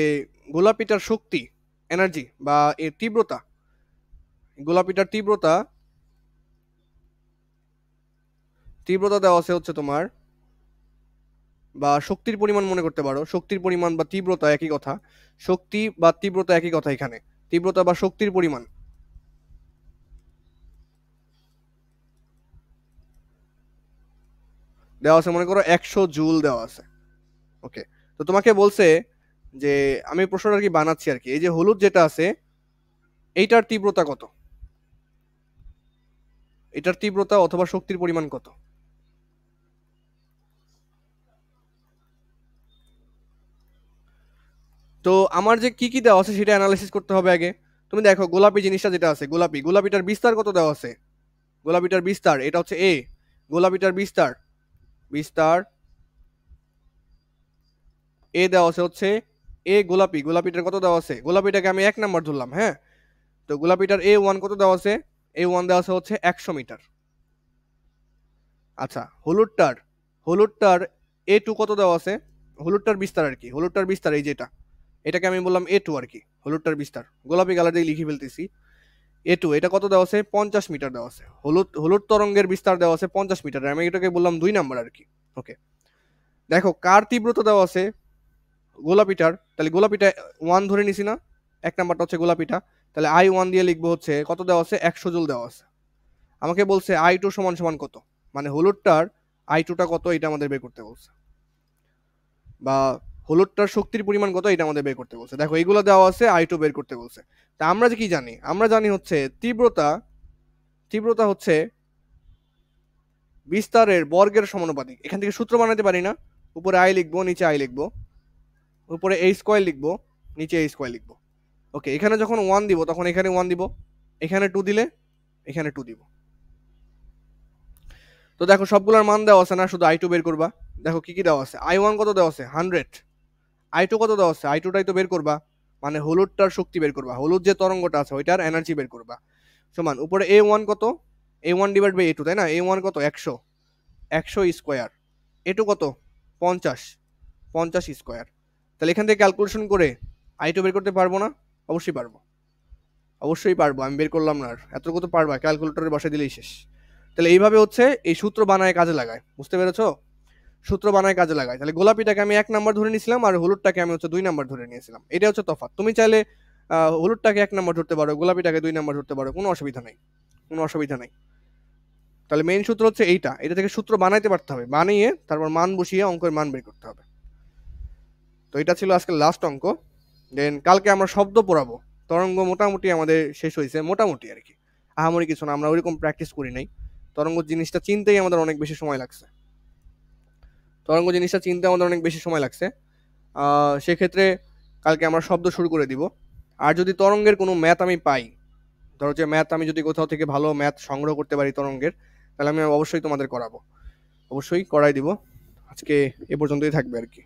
গোলাপিটার শক্তি, এনার্জি বা এর তীব্রতা, গোলাপিটার তীব্রতা, তীব্রতা দেওয়া আছে হচ্ছে তোমার, বা শক্তির পরিমাণ মনে করতে পারো, শক্তির পরিমাণ বা তীব্রতা একই কথা, শক্তি বা তীব্রতা একই কথা, এখানে তীব্রতা বা শক্তির পরিমাণ দেওয়া আছে, মনে করো 100 জুল দেওয়া আছে। ওকে, তো তোমাকে বলছে যে, আমি প্রশ্নটা আর কি বানাচ্ছি আর কি, এই যে হলুদ যেটা আছে এইটার তীব্রতা কত, এটার তীব্রতা অথবা শক্তির পরিমাণ কত। তো আমার যে কি কি দেওয়া আছে সেটা অ্যানালাইসিস করতে হবে আগে। তুমি দেখো গোলাপি জিনিসটা যেটা আছে, গোলাপি, গোলাপিটার বিস্তার কত দেওয়া আছে, গোলাপিটার বিস্তার এটা হচ্ছে এ, গোলাপিটার বিস্তার, বিস্তার এ দেওয়া আছে হচ্ছে এ, গোলাপি, গোলাপিটার কত দেওয়া আছে, গোলাপিটাকে আমি 1 নাম্বার ধরলাম, হ্যাঁ। তো গোলাপিটার A1 কত দেওয়া আছে, A1 দেওয়া আছে হচ্ছে 100 মিটার। আচ্ছা, হলুদটার, হলুদটার A2 কত দেওয়া আছে, হলুদটার বিস্তার আর কি, হলুদটার বিস্তার এই যেটা, এটাকে আমি বললাম A2 আর কি, হলুদটার বিস্তার, গোলাপি কালার দিয়ে লিখে ফেলতেছি A2, এটা কত দেওয়া আছে, 50 মিটার দেওয়া আছে, হলুদ হলুদ তরঙ্গের বিস্তার দেওয়া আছে 50 মিটার, আমি এটাকে বললাম 2 নাম্বার আর কি। ওকে, দেখো কার তীব্রতা দেওয়া আছে, গোলাপিটার, তাহলে গোলাপিটা 1 ধরে নিছি না, 1 নাম্বারটা হচ্ছে গোলাপিটা, তাহলে I1 দিয়ে লিখবো হচ্ছে কত দেওয়া আছে, 100 জুল দেওয়া আছে। আমাকে বলছে I2 সমান সমান কত, মানে হলুদটার I2টা কত এটা আমাদের বের করতে বলছে, বা হলুদটার শক্তির পরিমাণ কত এটা আমাদের বের করতে বলছে। দেখো এইগুলো দেওয়া আছে, I2 বের করতে বলছে। তা আমরা যে কি জানি, আমরা জানি হচ্ছে তীব্রতা, তীব্রতা হচ্ছে বিস্তারের বর্গের সমানুপাতিক। এখান থেকে সূত্র বানাতে পারি না, উপরে I লিখবো, নিচে I লিখবো, উপরে a স্কয়ার লিখবো, নিচে a স্কয়ার লিখবো। ওকে, এখানে যখন 1 দিব তখন এখানে 1 দিব, এখানে 2 দিলে এখানে 2 দিব। তো দেখো সবগুলোর মান দেওয়া আছে না, শুধু I2 বের করবা। দেখো কি কি দেওয়া আছে, I1 কত দেওয়া আছে 100, I2 কত দেওয়া আছে, I2টাই তো বের করবা, মানে হলুদটার শক্তি বের করবা, হলুদ যে তরঙ্গটা আছে ওইটার এনার্জি বের করবা, সমান উপরে A1 কত, A1 ডিভাইড বাই A2, তাই না, A1 কত 100, 100 স্কয়ার, A2 কত 50, 50 স্কয়ার। তাহলে এখান থেকে ক্যালকুলেশন করে I2 বের করতে পারবো না, অবশ্যই পারবো, অবশ্যই পারবো, আমি বের করলাম না আর, এতটুকু তো পারবা, ক্যালকুলেটরে বসে দিলেই শেষ। তাহলে এইভাবে হচ্ছে এই সূত্র বানায় কাজে লাগায়, বুঝতে পেরেছো, সূত্র বানায় কাজে লাগায়। তাহলে গোলাপিটাকে আমি 1 নাম্বার ধরে নিয়েছিলাম আর হলুদটাকে আমি হচ্ছে 2 নাম্বার ধরে নিয়েছিলাম, এটা হচ্ছে তফাৎ। তুমি চাইলে হলুদটাকে 1 নাম্বার ধরতে পারো, গোলাপিটাকে 2 নাম্বার ধরতে পারো, কোনো অসুবিধা নাই, কোনো অসুবিধা নাই। তাহলে মেইন সূত্র হচ্ছে এইটা, এটা থেকে সূত্র বানাইতে পারতে হবে, বানিয়ে তারপর মান বসিয়ে অঙ্কের মান বের করতে হবে। তো এটা ছিল আজকে লাস্ট অঙ্ক। দেন কালকে আমরা শব্দ পড়াবো। তরঙ্গ মোটামুটি আমাদের শেষ হয়েছে, মোটামুটি আর কি, আহামরি কিছু না, আমরা ওইরকম প্র্যাকটিস করি নাই। তরঙ্গ জিনিসটা চিনতেই আমাদের অনেক বেশি সময় লাগছে, তরঙ্গ জিনিসটা চিনতে আমাদের অনেক বেশি সময় লাগছে। সেক্ষেত্রে কালকে আমরা শব্দ শুরু করে দিব। আর যদি তরঙ্গের কোনো ম্যাথ আমি পাই, ধরো যে ম্যাথ আমি যদি কোথাও থেকে ভালো ম্যাথ সংগ্রহ করতে পারি তরঙ্গের, তাহলে আমি অবশ্যই তোমাদের করাবো, অবশ্যই করাই দিব। আজকে এ পর্যন্তই থাকবে আর কি।